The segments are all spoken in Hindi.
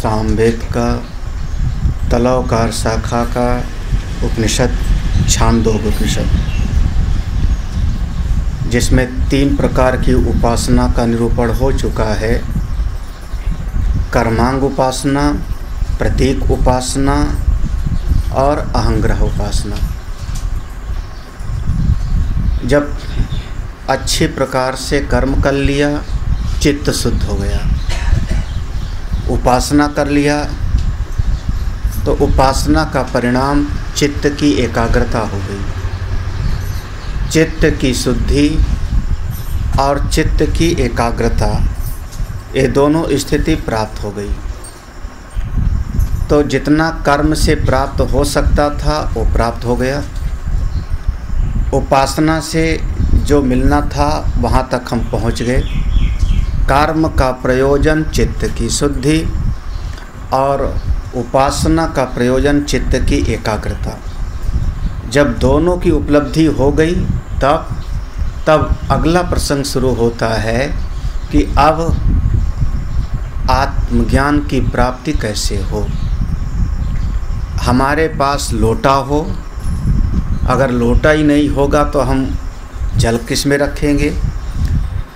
सामवेद का तलवकार शाखा का उपनिषद छांदोग्य उपनिषद, जिसमें 3 प्रकार की उपासना का निरूपण हो चुका है। कर्मांग उपासना, प्रतीक उपासना और अहंग्रह उपासना। जब अच्छी प्रकार से कर्म कर लिया, चित्त शुद्ध हो गया, उपासना कर लिया तो उपासना का परिणाम चित्त की एकाग्रता हो गई। चित्त की शुद्धि और चित्त की एकाग्रता, ये दोनों स्थिति प्राप्त हो गई। तो जितना कर्म से प्राप्त हो सकता था वो प्राप्त हो गया। उपासना से जो मिलना था वहाँ तक हम पहुँच गए। कर्म का प्रयोजन चित्त की शुद्धि और उपासना का प्रयोजन चित्त की एकाग्रता। जब दोनों की उपलब्धि हो गई तब अगला प्रसंग शुरू होता है कि अब आत्मज्ञान की प्राप्ति कैसे हो। हमारे पास लोटा हो, अगर लोटा ही नहीं होगा तो हम जल किस में रखेंगे।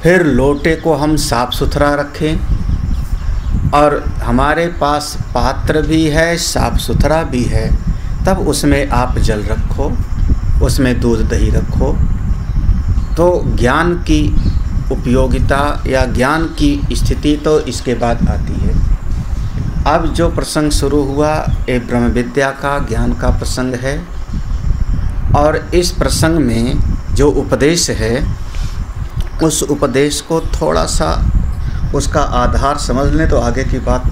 फिर लोटे को हम साफ सुथरा रखें और हमारे पास पात्र भी है, साफ सुथरा भी है, तब उसमें आप जल रखो, उसमें दूध दही रखो। तो ज्ञान की उपयोगिता या ज्ञान की स्थिति तो इसके बाद आती है। अब जो प्रसंग शुरू हुआ ये ब्रह्म विद्या का ज्ञान का प्रसंग है। और इस प्रसंग में जो उपदेश है उस उपदेश को थोड़ा सा उसका आधार समझ लें तो आगे की बात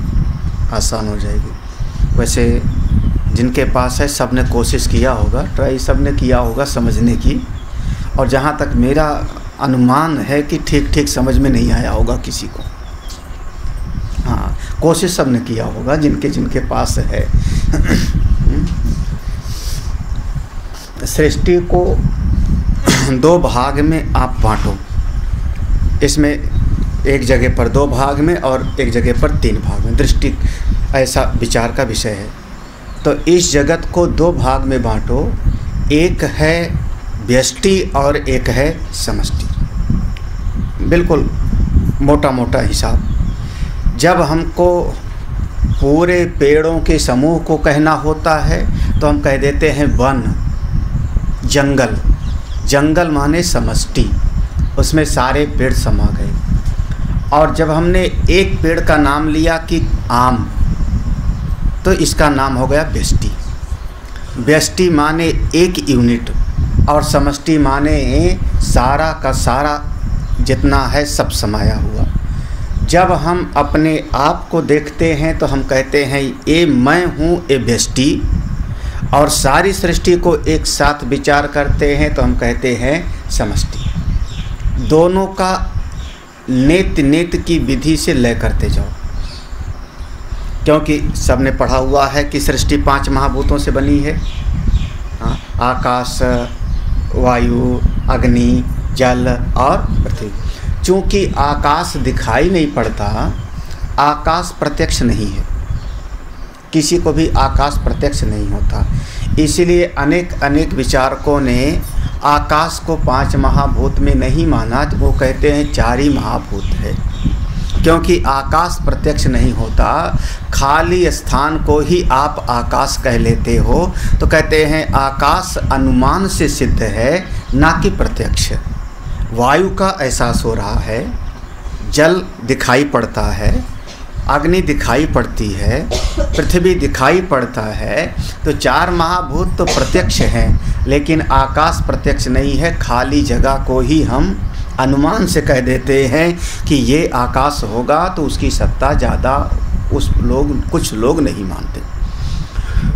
आसान हो जाएगी। वैसे जिनके पास है सब ने कोशिश किया होगा, ट्राई सब ने किया होगा समझने की, और जहाँ तक मेरा अनुमान है कि ठीक ठीक समझ में नहीं आया होगा किसी को। हाँ, कोशिश सब ने किया होगा जिनके जिनके पास है। सृष्टि को 2 भाग में आप बांटो। इसमें एक जगह पर 2 भाग में और एक जगह पर 3 भाग में, दृष्टि ऐसा विचार का विषय है। तो इस जगत को 2 भाग में बांटो, एक है व्यष्टि और एक है समष्टि। बिल्कुल मोटा मोटा हिसाब। जब हमको पूरे पेड़ों के समूह को कहना होता है तो हम कह देते हैं वन, जंगल। जंगल माने समष्टि, उसमें सारे पेड़ समा गए। और जब हमने एक पेड़ का नाम लिया कि आम, तो इसका नाम हो गया व्यष्टि। व्यष्टि माने एक यूनिट और समष्टि माने सारा का सारा जितना है सब समाया हुआ। जब हम अपने आप को देखते हैं तो हम कहते हैं ये मैं हूँ, ये व्यष्टि। और सारी सृष्टि को एक साथ विचार करते हैं तो हम कहते हैं समष्टि। दोनों का नेत नेत की विधि से लय करते जाओ, क्योंकि सबने पढ़ा हुआ है कि सृष्टि 5 महाभूतों से बनी है। आकाश, वायु, अग्नि, जल और पृथ्वी। चूँकि आकाश दिखाई नहीं पड़ता, आकाश प्रत्यक्ष नहीं है, किसी को भी आकाश प्रत्यक्ष नहीं होता। इसीलिए अनेक विचारकों ने आकाश को 5 महाभूत में नहीं माना, वो कहते हैं 4 ही महाभूत है। क्योंकि आकाश प्रत्यक्ष नहीं होता, खाली स्थान को ही आप आकाश कह लेते हो। तो कहते हैं आकाश अनुमान से सिद्ध है, ना कि प्रत्यक्ष। वायु का एहसास हो रहा है, जल दिखाई पड़ता है, अग्नि दिखाई पड़ती है, पृथ्वी दिखाई पड़ता है। तो 4 महाभूत तो प्रत्यक्ष हैं, लेकिन आकाश प्रत्यक्ष नहीं है। खाली जगह को ही हम अनुमान से कह देते हैं कि ये आकाश होगा, तो उसकी सत्ता ज़्यादा कुछ लोग नहीं मानते।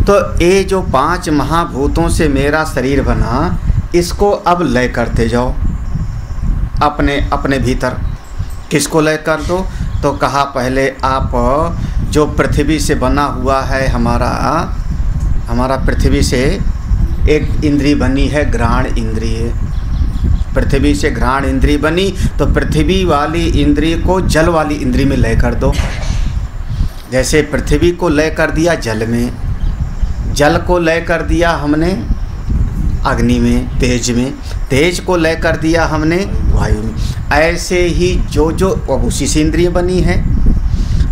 तो ये जो 5 महाभूतों से मेरा शरीर बना, इसको अब लय करते जाओ अपने भीतर। किसको लय कर दो? तो कहा पहले आप जो पृथ्वी से बना हुआ है, हमारा पृथ्वी से एक इंद्री बनी है, घ्राण इंद्रिय। पृथ्वी से घ्राण इंद्री बनी, तो पृथ्वी वाली इंद्री को जल वाली इंद्री में लय कर दो। जैसे पृथ्वी को लय कर दिया जल में, जल को लय कर दिया हमने अग्नि में, तेज में, तेज को लय कर दिया हमने वायु में। ऐसे ही जो जो उसी से इंद्रिय बनी है,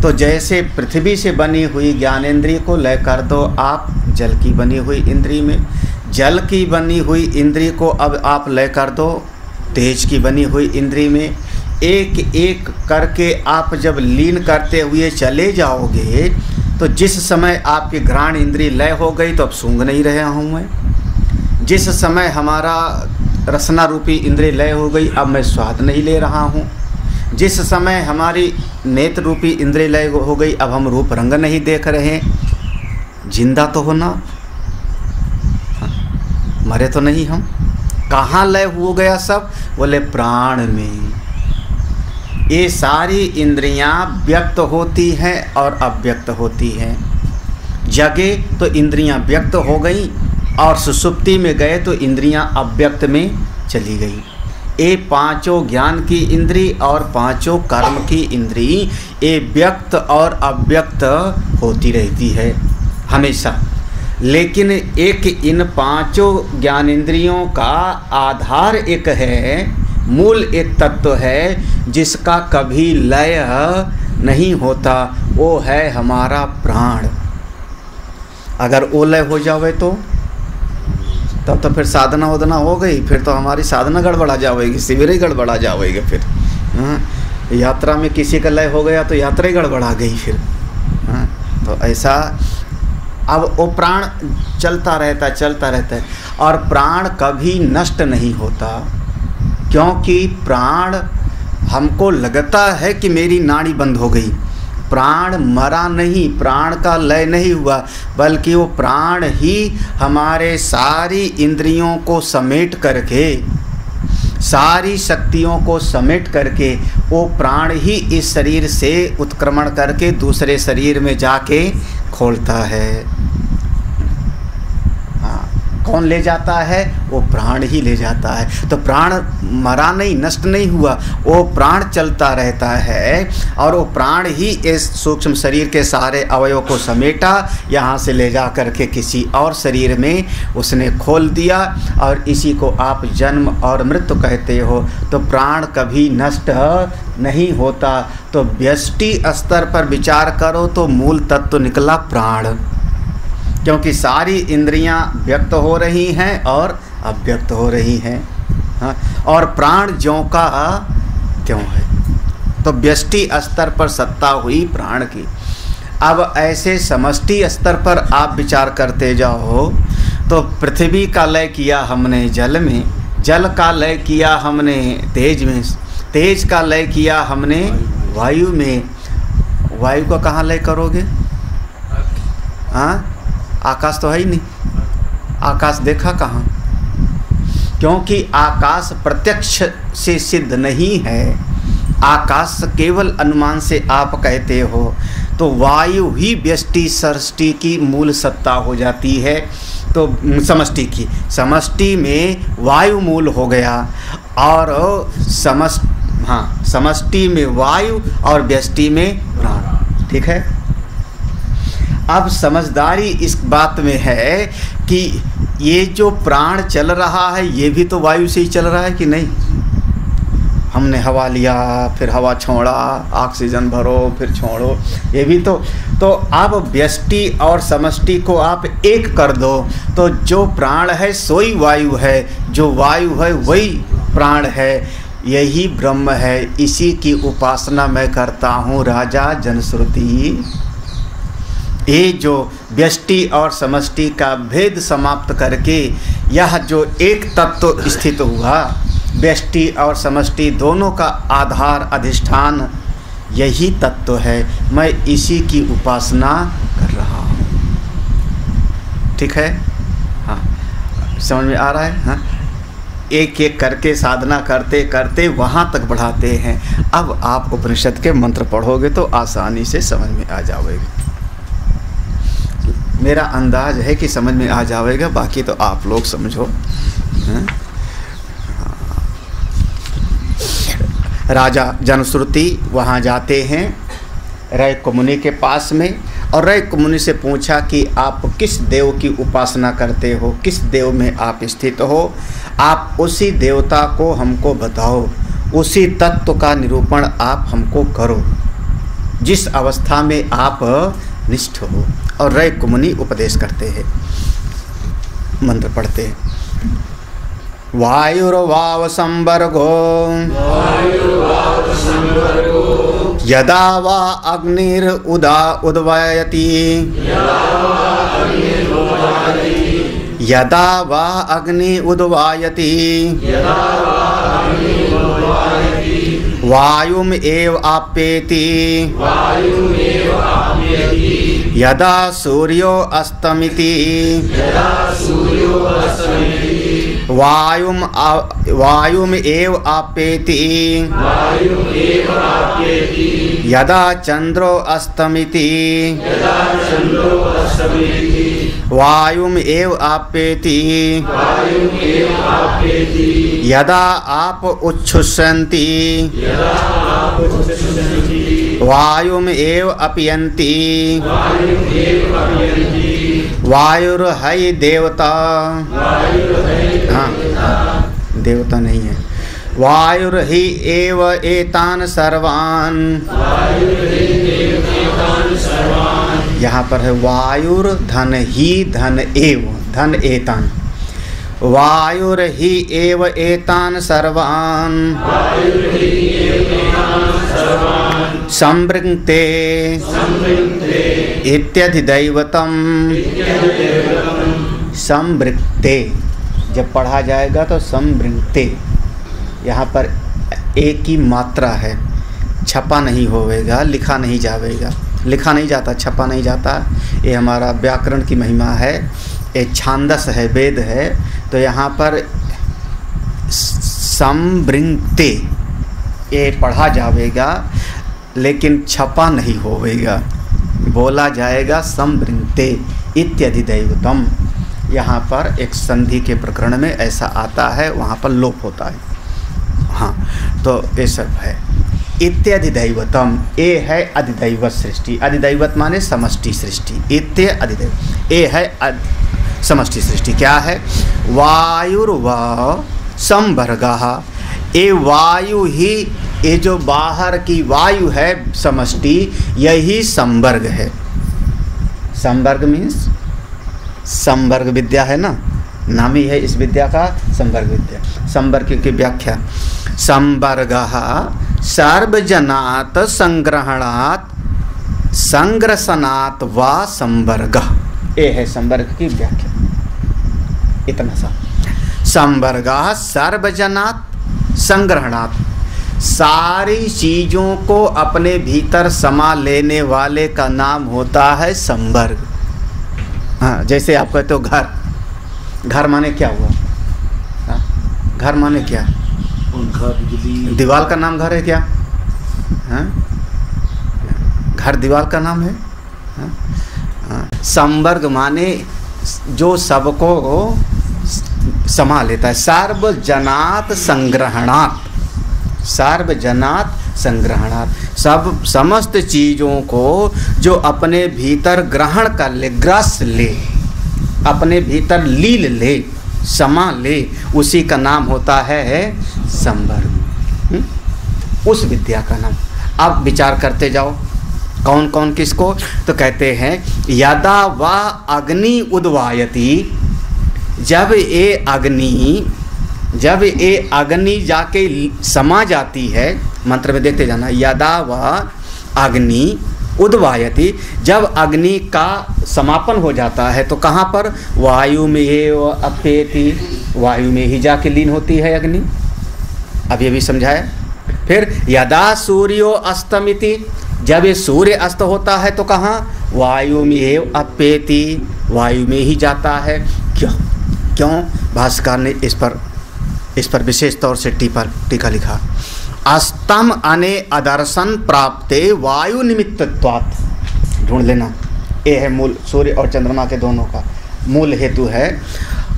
तो जैसे पृथ्वी से बनी हुई ज्ञानेंद्रिय को लय कर दो आप जल की बनी हुई इंद्रिय में, जल की बनी हुई इंद्रिय को अब आप लय कर दो तेज की बनी हुई इंद्रिय में। एक एक करके आप जब लीन करते हुए चले जाओगे तो जिस समय आपकी घ्राण इंद्रिय लय हो गई तो अब सूंघ नहीं रहा हूँ मैं, जिस समय हमारा रसना रूपी इंद्रिय लय हो गई अब मैं स्वाद नहीं ले रहा हूँ, जिस समय हमारी नेत्र रूपी इंद्रिय लय हो गई अब हम रूप रंग नहीं देख रहे। जिंदा तो हो ना, मरे तो नहीं हम। कहाँ लय हो गया सब? बोले प्राण में। ये सारी इंद्रियां व्यक्त होती हैं और अव्यक्त होती हैं। जगे तो इंद्रियां व्यक्त हो गई और सुषुप्ति में गए तो इंद्रियां अव्यक्त में चली गई। ये पांचों ज्ञान की इंद्री और पांचों कर्म की इंद्री ये व्यक्त और अव्यक्त होती रहती है हमेशा। लेकिन एक इन पांचों ज्ञानेंद्रियों का आधार एक है, मूल एक तत्व है जिसका कभी लय नहीं होता, वो है हमारा प्राण। अगर वो लय हो जावे तो तब तो फिर साधना वदना हो गई, फिर तो हमारी साधना गड़बड़ा जाएगी, शिविर ही गड़बड़ा जाएगी। फिर यात्रा में किसी का लय हो गया तो यात्रा ही गड़बड़ा गई फिर। तो ऐसा अब वो प्राण चलता रहता है और प्राण कभी नष्ट नहीं होता, क्योंकि प्राण हमको लगता है कि मेरी नाड़ी बंद हो गई। प्राण मरा नहीं, प्राण का लय नहीं हुआ, बल्कि वो प्राण ही हमारे सारी इंद्रियों को समेट करके, सारी शक्तियों को समेट करके वो प्राण ही इस शरीर से उत्क्रमण करके दूसरे शरीर में जाके खोलता है। कौन ले जाता है? वो प्राण ही ले जाता है। तो प्राण मरा नहीं, नष्ट नहीं हुआ, वो प्राण चलता रहता है और वो प्राण ही इस सूक्ष्म शरीर के सारे अवयवों को समेटा, यहाँ से ले जा करके किसी और शरीर में उसने खोल दिया और इसी को आप जन्म और मृत्यु कहते हो। तो प्राण कभी नष्ट नहीं होता। तो व्यष्टि स्तर पर विचार करो तो मूल तत्व निकला प्राण, क्योंकि सारी इंद्रियां व्यक्त हो रही हैं और अव्यक्त हो रही हैं। हाँ, और प्राण ज्यों का त्यों है। तो व्यष्टि स्तर पर सत्ता हुई प्राण की। अब ऐसे समष्टि स्तर पर आप विचार करते जाओ तो पृथ्वी का लय किया हमने जल में, जल का लय किया हमने तेज में, तेज का लय किया हमने वायु में। वायु का कहाँ लय करोगे? हाँ, आकाश तो है ही नहीं, आकाश देखा कहाँ? क्योंकि आकाश प्रत्यक्ष से सिद्ध नहीं है, आकाश केवल अनुमान से आप कहते हो। तो वायु ही व्यष्टि सृष्टि की मूल सत्ता हो जाती है। तो समष्टि की, समष्टि में वायु मूल हो गया और समष्टि में वायु और व्यष्टि में प्राण। ठीक है। अब समझदारी इस बात में है कि ये जो प्राण चल रहा है ये भी तो वायु से ही चल रहा है कि नहीं? हमने हवा लिया, फिर हवा छोड़ा, ऑक्सीजन भरो, फिर छोड़ो, ये भी तो अब व्यष्टि और समष्टि को आप एक कर दो तो जो प्राण है सोई वायु है, जो वायु है वही प्राण है, यही ब्रह्म है। इसी की उपासना मैं करता हूँ राजा जनश्रुति। ये जो व्यष्टि और समष्टि का भेद समाप्त करके यह जो एक तत्व स्थित हुआ, व्यष्टि और समष्टि दोनों का आधार अधिष्ठान यही तत्व है, मैं इसी की उपासना कर रहा हूँ। ठीक है। हाँ, समझ में आ रहा है? हाँ, एक एक करके साधना करते करते वहाँ तक बढ़ाते हैं। अब आप उपनिषद के मंत्र पढ़ोगे तो आसानी से समझ में आ जाएगा। मेरा अंदाज है कि समझ में आ जाएगा, बाकी तो आप लोग समझो। राजा जनश्रुति वहाँ जाते हैं रैक मुनि के पास में, और रैक मुनि से पूछा कि आप किस देव की उपासना करते हो, किस देव में आप स्थित हो, आप उसी देवता को हमको बताओ, उसी तत्व का निरूपण आप हमको करो जिस अवस्था में आप निष्ठ हो। और रैक मुनि उपदेश करते हैं, मंत्र पढ़ते हैं। वायुर्वाव संवर्गो यदा वा अग्निरुद्वायति यदा वा अग्नि उद्वायति वायुम एव आप्येति यदा सूर्यो अस्तमिति वायुम एव आप्येति यदा चंद्रो अस्तमिति वायुम एव आप्येति यदा आप उच्छुष्यन्ति वायुम एव अपयन्ति वायुर्है देवता, हाँ देवता नहीं है, वायुर्हि एव एतान सर्वान, यहाँ पर है वायुर धन ही धन एव धन एतान, वायुर्हि एव एतान सर्वान संवृङ्क्ते इत्यधिदैवतम। संवृक्ते जब पढ़ा जाएगा तो संवृङ्क्ते, यहाँ पर एक ही मात्रा है, छपा नहीं होवेगा, लिखा नहीं जाएगा, लिखा नहीं जाता, छपा नहीं जाता। ये हमारा व्याकरण की महिमा है, ये छांदस है, वेद है। तो यहाँ पर संवृङ्क्ते ये पढ़ा जाएगा लेकिन छपा नहीं होवेगा, बोला जाएगा संवृङ्क्ते इत्यधिदैवतम। यहाँ पर एक संधि के प्रकरण में ऐसा आता है, वहाँ पर लोप होता है। हाँ, तो ये सब है इत्यधिदैवतम। ये है अधिदैवत सृष्टि, अधिदैवत माने समष्टि सृष्टि, इत्य अधिदैवत, ये है समष्टि सृष्टि। क्या है? वायुर्वा संवर्गः, ये वायु ही, ये जो बाहर की वायु है समष्टि, यही संवर्ग है। संवर्ग मीन्स संवर्ग विद्या है ना, नाम ही है इस विद्या का संवर्ग विद्या। संवर्ग की व्याख्या, संवर्गः सर्वजनात् संग्रहणात् संग्रसनात् वा संवर्गः, ये है संवर्ग की व्याख्या। इतना सा, संवर्गः सर्वजनात् संग्रहणात्, सारी चीज़ों को अपने भीतर समा लेने वाले का नाम होता है संवर्ग। हाँ, जैसे आप कहते हो घर, घर माने क्या हुआ? हाँ? घर माने क्या? दीवार का नाम घर है क्या? हाँ? घर दीवार का नाम है? हाँ? हाँ। संवर्ग माने जो सबको समा लेता है। सार्वजनात् संग्रहणात्, सार्वजनात् संग्रहणात्, सब समस्त चीज़ों को जो अपने भीतर ग्रहण कर ले, ग्रस ले, अपने भीतर लील ले, समा ले, उसी का नाम होता है संवर्ग। उस विद्या का नाम। अब विचार करते जाओ कौन कौन किसको, तो कहते हैं यदा वा अग्नि उद्वायति, जब ये अग्नि जाके समा जाती है, मंत्र में देखते जाना, यदा वा अग्नि उद्वायति, जब अग्नि का समापन हो जाता है तो कहाँ पर? वायु में एव अपेति, वायु में ही जाके लीन होती है अग्नि। अब ये भी समझाया। फिर यदा सूर्यो अस्तमिति, जब ये सूर्य अस्त होता है तो कहाँ? वायु में एव अपेति, वायु में ही जाता है। क्यों? भास्कर ने इस पर विशेष तौर से टीका लिखा। अस्तम अने अदर्शन प्राप्ते वायु निमित्तत्वात्, ढूंढ लेना, ये है मूल, सूर्य और चंद्रमा के दोनों का मूल हेतु है।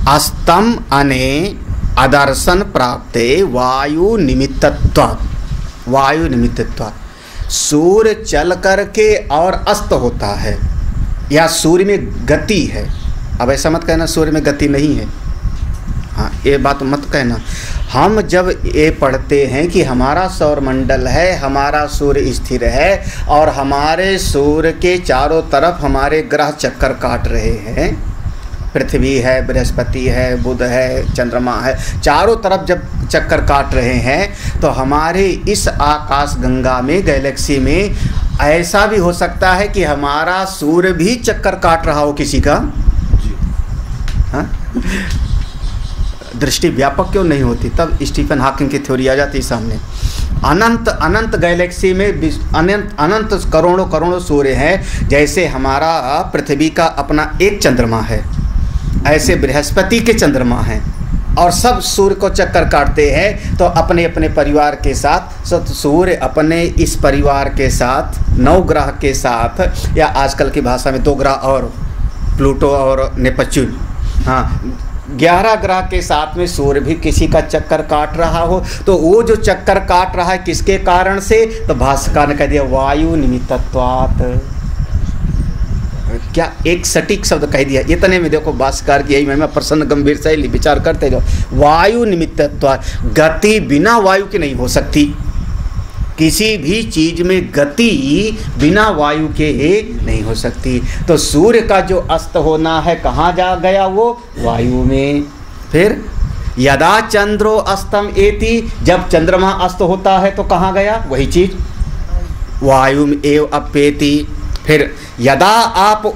अस्तम अने अदर्शन प्राप्ते वायु निमित्तत्वात्, वायु निमित्तत्वात्, सूर्य चल करके और अस्त होता है, या सूर्य में गति है। अब ऐसा मत कहना सूर्य में गति नहीं है, हाँ ये बात मत कहना। हम जब ये पढ़ते हैं कि हमारा सौरमंडल है, हमारा सूर्य स्थिर है और हमारे सूर्य के चारों तरफ हमारे ग्रह चक्कर काट रहे हैं, पृथ्वी है, बृहस्पति है, बुध है, चंद्रमा है, चारों तरफ जब चक्कर काट रहे हैं, तो हमारे इस आकाश गंगा में, गैलेक्सी में ऐसा भी हो सकता है कि हमारा सूर्य भी चक्कर काट रहा हो किसी का। हाँ, दृष्टि व्यापक क्यों नहीं होती? तब स्टीफन हॉकिंग की थ्योरी आ जाती सामने। अनंत अनंत गैलेक्सी में अनंत अनंत करोड़ों करोड़ों सूर्य हैं। जैसे हमारा पृथ्वी का अपना एक चंद्रमा है, ऐसे बृहस्पति के चंद्रमा हैं, और सब सूर्य को चक्कर काटते हैं। तो अपने अपने परिवार के साथ, सूर्य अपने इस परिवार के साथ 9 ग्रह के साथ, या आजकल की भाषा में 2 ग्रह और प्लूटो और नेपच्यून, हाँ 11 ग्रह के साथ में सूर्य भी किसी का चक्कर काट रहा हो। तो वो जो चक्कर काट रहा है किसके कारण से? तो भास्कर ने कह दिया वायु निमित्तत्वात्। क्या एक सटीक शब्द कह दिया। इतने में देखो भास्कर की यही महिमा, प्रसन्न गंभीर से विचार करते जाओ। वायु निमित्तत्वात्, गति बिना वायु की नहीं हो सकती। किसी भी चीज में गति बिना वायु के नहीं हो सकती। तो सूर्य का जो अस्त होना है कहाँ जा गया? वो वायु में। फिर यदा चंद्रो अस्तम एति, जब चंद्रमा अस्त होता है तो कहाँ गया? वही चीज वायु में एव अपेति। फिर यदा आप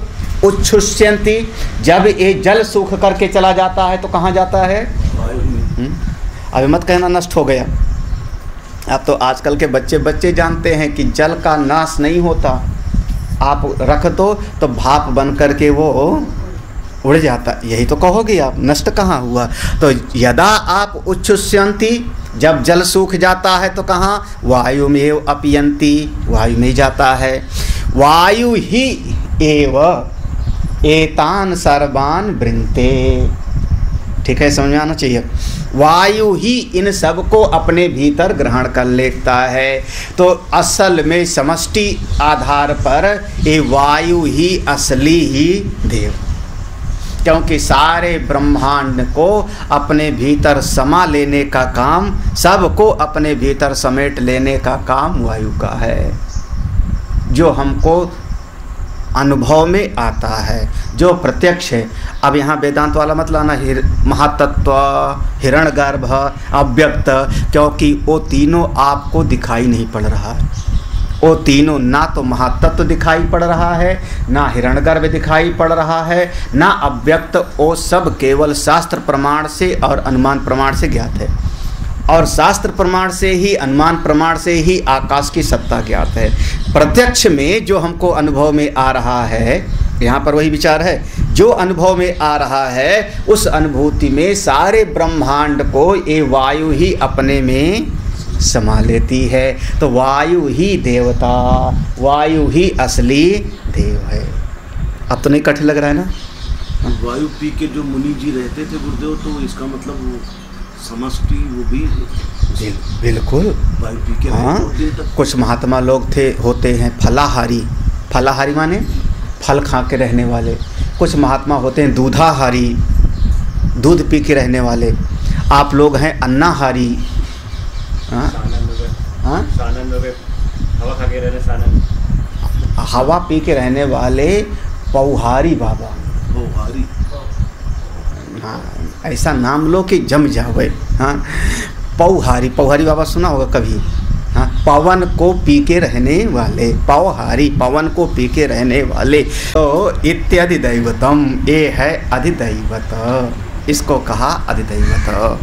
उच्छुष्यन्ति, जब ये जल सूख करके चला जाता है तो कहाँ जाता है? अभी मत कहना नष्ट हो गया। अब तो आजकल के बच्चे जानते हैं कि जल का नाश नहीं होता, आप रख दो तो भाप बन करके वो उड़ जाता। यही तो कहोगे आप, नष्ट कहाँ हुआ? तो यदा आप उच्छुष्यन्ति, जब जल सूख जाता है तो कहाँ? वायु में अपयंती, वायु में जाता है। वायु ही एव एतान सर्वान वृंते। ठीक है, समझ में आना चाहिए। वायु ही इन सब को अपने भीतर ग्रहण कर लेता है। तो असल में समष्टि आधार पर ये वायु ही असली ही देव, क्योंकि सारे ब्रह्मांड को अपने भीतर समा लेने का काम, सबको अपने भीतर समेट लेने का काम वायु का है, जो हमको अनुभव में आता है, जो प्रत्यक्ष है। अब यहाँ वेदांत वाला मत लाना, महातत्व, हिरण्यगर्भ, अव्यक्त, क्योंकि वो तीनों आपको दिखाई नहीं पड़ रहा है। वो तीनों ना तो महातत्व दिखाई पड़ रहा है, ना हिरण्यगर्भ दिखाई पड़ रहा है, ना अव्यक्त। वो सब केवल शास्त्र प्रमाण से और अनुमान प्रमाण से ज्ञात है, और शास्त्र प्रमाण से ही, अनुमान प्रमाण से ही आकाश की सत्ता ज्ञात है। प्रत्यक्ष में जो हमको अनुभव में आ रहा है, यहाँ पर वही विचार है, जो अनुभव में आ रहा है उस अनुभूति में सारे ब्रह्मांड को ये वायु ही अपने में समा लेती है। तो वायु ही देवता, वायु ही असली देव है। अब तो नहीं कठिन लग रहा है ना? वायु पी के जो मुनि जी रहते थे गुरुदेव, तो इसका मतलब वो समष्टि वो भी बिल्कुल वायु पी के। हाँ, कुछ महात्मा लोग थे, होते हैं फलाहारी। फलाहारी माने फल खा के रहने वाले। कुछ महात्मा होते हैं दूधाहारी, दूध पी के रहने वाले। आप लोग हैं अन्नाहारी। हाँ हाँ, हवा खा के रहने, सानन हवा पी के रहने वाले पौहारी बाबा। पौहारी, हाँ, ऐसा नाम लो कि जम जावे। हाँ, पौहारी, पौहारी बाबा सुना होगा कभी। हाँ, पवन को पी के रहने वाले, पौहारी, पवन को पी के रहने वाले। तो इत्यादि दैवतम, ये है अधिदैवत, इसको कहा अधिदैवत।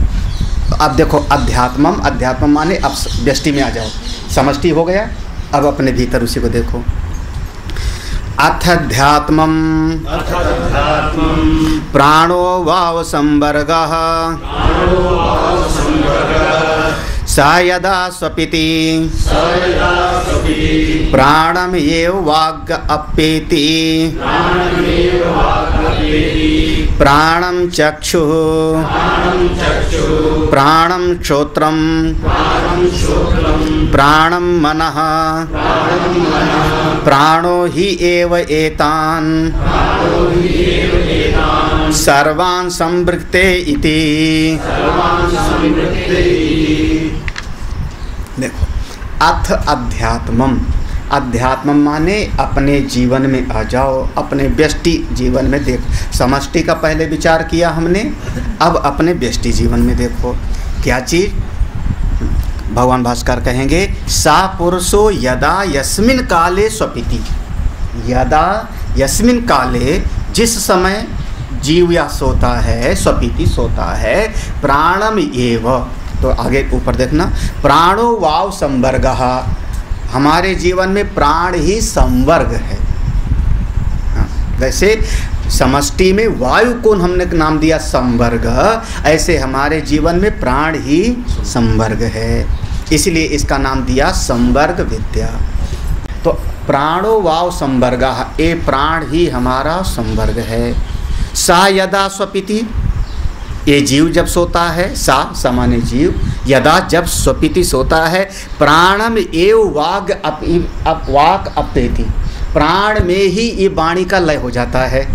अब देखो अध्यात्मम, अध्यात्म माने अब व्यष्टि में आ जाओ, समष्टि हो गया। अब अपने भीतर उसी को देखो। अथध्यात्मम प्राणो वाव संवर्गः स यदा स्वपिति प्राणमेव वाग् अप्येति प्राणं चक्षुः प्राणं श्रोत्रं प्राणं मनः प्राणो हि एव एतान् सर्वान् संवृत्ते इति। देखो, अथ अध्यात्मम, अध्यात्म माने अपने जीवन में आ जाओ, अपने व्यष्टि जीवन में देखो। समष्टि का पहले विचार किया हमने, अब अपने व्यष्टि जीवन में देखो क्या चीज़। भगवान भास्कर कहेंगे सा पुरुषो यदा यस्मिन काले स्वपिति, यदा यस्मिन काले जिस समय जीव या सोता है, स्वपिति सोता है, प्राणम एव, तो आगे ऊपर देखना, प्राणो वाव संवर्गः, हमारे जीवन में प्राण ही संवर्ग है। वैसे समष्टि में वायु को हमने नाम दिया संवर्ग, ऐसे हमारे जीवन में प्राण ही संवर्ग है, इसलिए इसका नाम दिया संवर्ग विद्या। तो प्राणो वाव संवर्गः, ये प्राण ही हमारा संवर्ग है। सा यदा स्वपिति, ये जीव जब सोता है, सा सामान्य जीव, यदा जब स्वपिति सोता है, प्राणम एव वाग वाक अपेति, प्राण में ही ये वाणी का लय हो जाता है।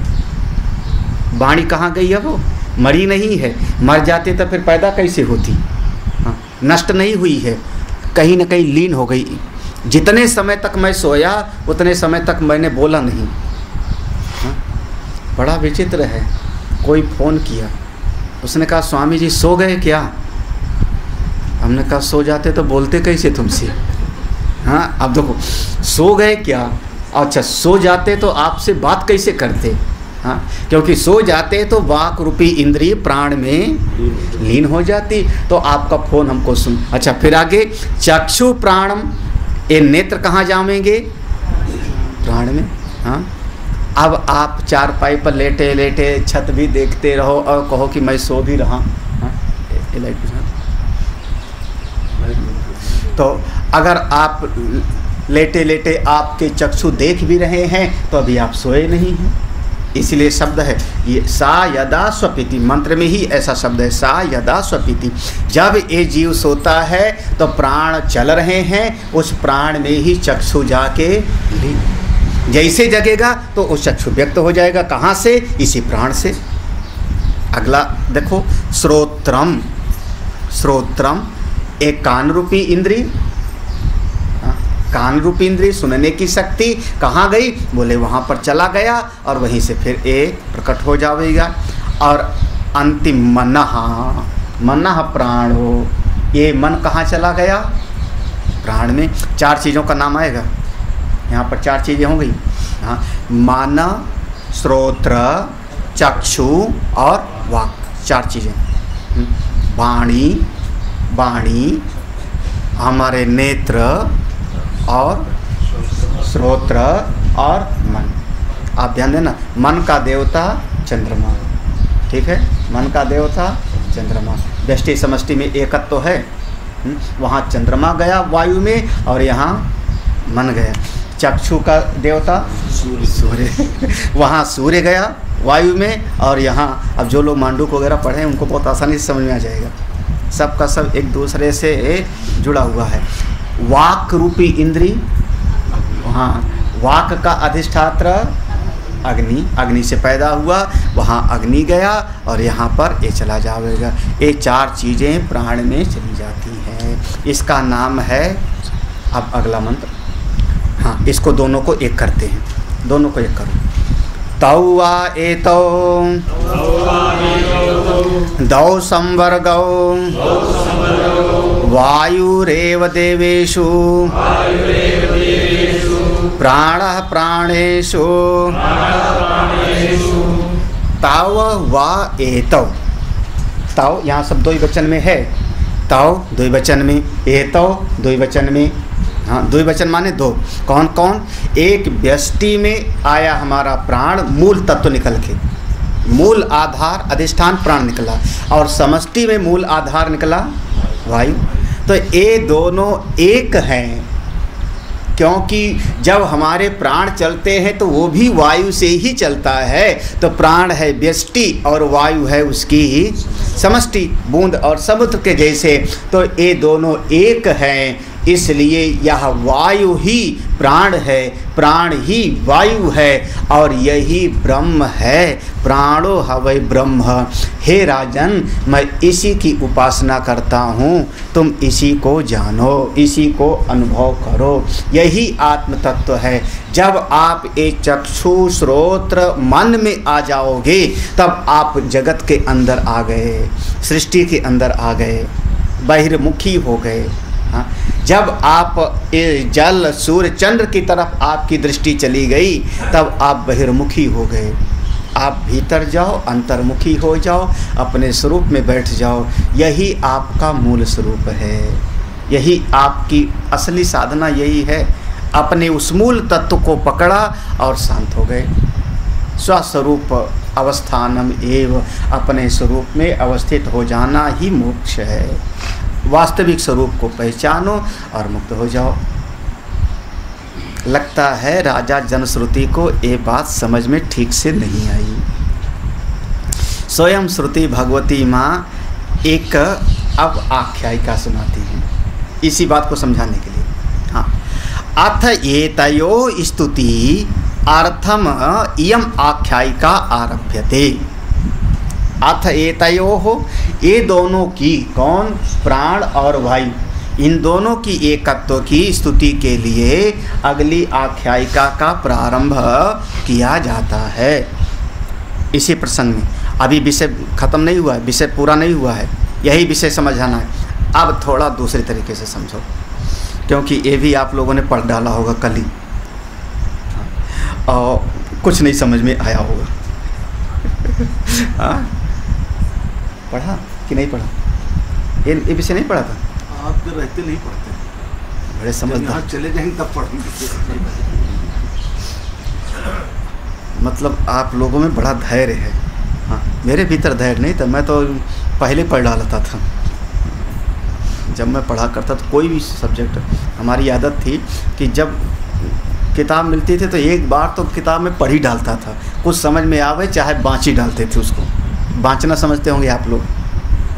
वाणी कहाँ गई है? वो मरी नहीं है, मर जाती तो फिर पैदा कैसे होती? हाँ, नष्ट नहीं हुई है, कहीं न कहीं लीन हो गई। जितने समय तक मैं सोया उतने समय तक मैंने बोला नहीं। हाँ, बड़ा विचित्र है। कोई फ़ोन किया, उसने कहा स्वामी जी सो गए क्या? हमने कहा सो जाते तो बोलते कैसे तुमसे? हाँ, अब देखो, सो गए क्या? अच्छा, सो जाते तो आपसे बात कैसे करते? हाँ, क्योंकि सो जाते तो वाक रूपी इंद्रिय प्राण में लीन हो जाती, तो आपका फ़ोन हमको सुन। अच्छा, फिर आगे चक्षु प्राणम, ये नेत्र कहाँ जाएंगे? प्राण में। हाँ, अब आप चारपाई पर लेटे लेटे छत भी देखते रहो और कहो कि मैं सो भी रहा। हाँ, तो अगर आप लेटे लेटे आपके चक्षु देख भी रहे हैं तो अभी आप सोए नहीं हैं। इसलिए शब्द है ये सा यदा स्वपिति, मंत्र में ही ऐसा शब्द है, सा यदा स्वपिति। जब ये जीव सोता है तो प्राण चल रहे हैं, उस प्राण में ही चक्षु जाके जैसे जगेगा तो उस चक्षु व्यक्त हो जाएगा। कहाँ से? इसी प्राण से। अगला देखो, श्रोत्रम, श्रोत्रम एक कान रूपी इंद्रिय, कान रूपी इंद्रिय, सुनने की शक्ति कहाँ गई? बोले वहाँ पर चला गया और वहीं से फिर ये प्रकट हो जाएगा। और अंतिम मनः, मनः प्राणो, ये मन कहाँ चला गया? प्राण में। चार चीज़ों का नाम आएगा यहाँ पर, चार चीज़ें हो गई। हाँ, मन, श्रोत्र, चक्षु और वाक, चार चीज़ें। वाणी, वाणी, हमारे नेत्र और श्रोत्र और मन। आप ध्यान देना, मन का देवता चंद्रमा, ठीक है, मन का देवता चंद्रमा। व्यष्टि समष्टि में एकत्व तो है, वहाँ चंद्रमा गया वायु में और यहाँ मन गया। चक्षु का देवता सूर्य, वहाँ सूर्य गया वायु में और यहाँ, अब जो लोग मांडूक वगैरह पढ़े हैं उनको बहुत आसानी से समझ में आ जाएगा, सबका सब एक दूसरे से जुड़ा हुआ है। वाक रूपी इंद्री, वहाँ वाक का अधिष्ठात्र अग्नि, अग्नि से पैदा हुआ, वहाँ अग्नि गया और यहाँ पर ये चला जाएगा। ये चार चीज़ें प्राण में चली जाती हैं, इसका नाम है। अब अगला मंत्र, हाँ, इसको दोनों को एक करते हैं, दोनों को एक करो। तौ वा एतौ दौ संवर्गौ वायुरेव देवेषु प्राणः प्राणेषु तौ वा एतौ। तौ यहाँ सब द्विवचन में है, तौ द्विवचन में, एतौ द्विवचन में। हाँ, द्विवचन माने दो। कौन कौन? एक व्यष्टि में आया हमारा प्राण, मूल तत्व निकल के, मूल आधार अधिष्ठान प्राण निकला, और समष्टि में मूल आधार निकला वायु। तो ये दोनों एक हैं, क्योंकि जब हमारे प्राण चलते हैं तो वो भी वायु से ही चलता है। तो प्राण है व्यष्टि और वायु है उसकी समष्टि, बूंद और समुद्र के जैसे। तो ये दोनों एक हैं, इसलिए यह वायु ही प्राण है, प्राण ही वायु है और यही ब्रह्म है। प्राणो हवै ब्रह्म। हे राजन, मैं इसी की उपासना करता हूँ, तुम इसी को जानो, इसी को अनुभव करो। यही आत्म तत्व है। जब आप एक चक्षु श्रोत्र मन में आ जाओगे तब आप जगत के अंदर आ गए, सृष्टि के अंदर आ गए, बहिर्मुखी हो गए। हाँ, जब आप जल सूर्य चंद्र की तरफ आपकी दृष्टि चली गई तब आप बहिर्मुखी हो गए। आप भीतर जाओ, अंतर्मुखी हो जाओ, अपने स्वरूप में बैठ जाओ। यही आपका मूल स्वरूप है, यही आपकी असली साधना यही है। अपने उस मूल तत्व को पकड़ा और शांत हो गए। स्वस्वरूप अवस्थानम एव, अपने स्वरूप में अवस्थित हो जाना ही मोक्ष है। वास्तविक स्वरूप को पहचानो और मुक्त हो जाओ। लगता है राजा जनश्रुति को ये बात समझ में ठीक से नहीं आई। स्वयं श्रुति भगवती माँ एक अब आख्यायिका सुनाती हैं इसी बात को समझाने के लिए। हाँ, अथ एतयो स्तुति अर्थम इयम आख्यायिका आरभ्यते। अथ एतयोः, ये दोनों की, कौन, प्राण और वायु, इन दोनों की एकत्व की स्तुति के लिए अगली आख्यायिका का प्रारंभ किया जाता है। इसी प्रसंग में अभी विषय खत्म नहीं हुआ है, विषय पूरा नहीं हुआ है, यही विषय समझाना है। अब थोड़ा दूसरे तरीके से समझो, क्योंकि ये भी आप लोगों ने पढ़ डाला होगा कल ही और कुछ नहीं समझ में आया होगा। हाँ, पढ़ा कि नहीं पढ़ा? ये विषय नहीं पढ़ा था? आप तो रहते नहीं पढ़ते, बड़े समझदार। चले जाएंगे तब पढ़ेंगे। मतलब आप लोगों में बड़ा धैर्य है। हाँ, मेरे भीतर धैर्य नहीं था, मैं तो पहले पढ़ डालता था। जब मैं पढ़ा करता तो कोई भी सब्जेक्ट, हमारी आदत थी कि जब किताब मिलती थी तो एक बार तो किताब में पढ़ ही डालता था। कुछ समझ में आवे चाहे बाँच ही डालते थे उसको। बाँचना समझते होंगे आप लोग।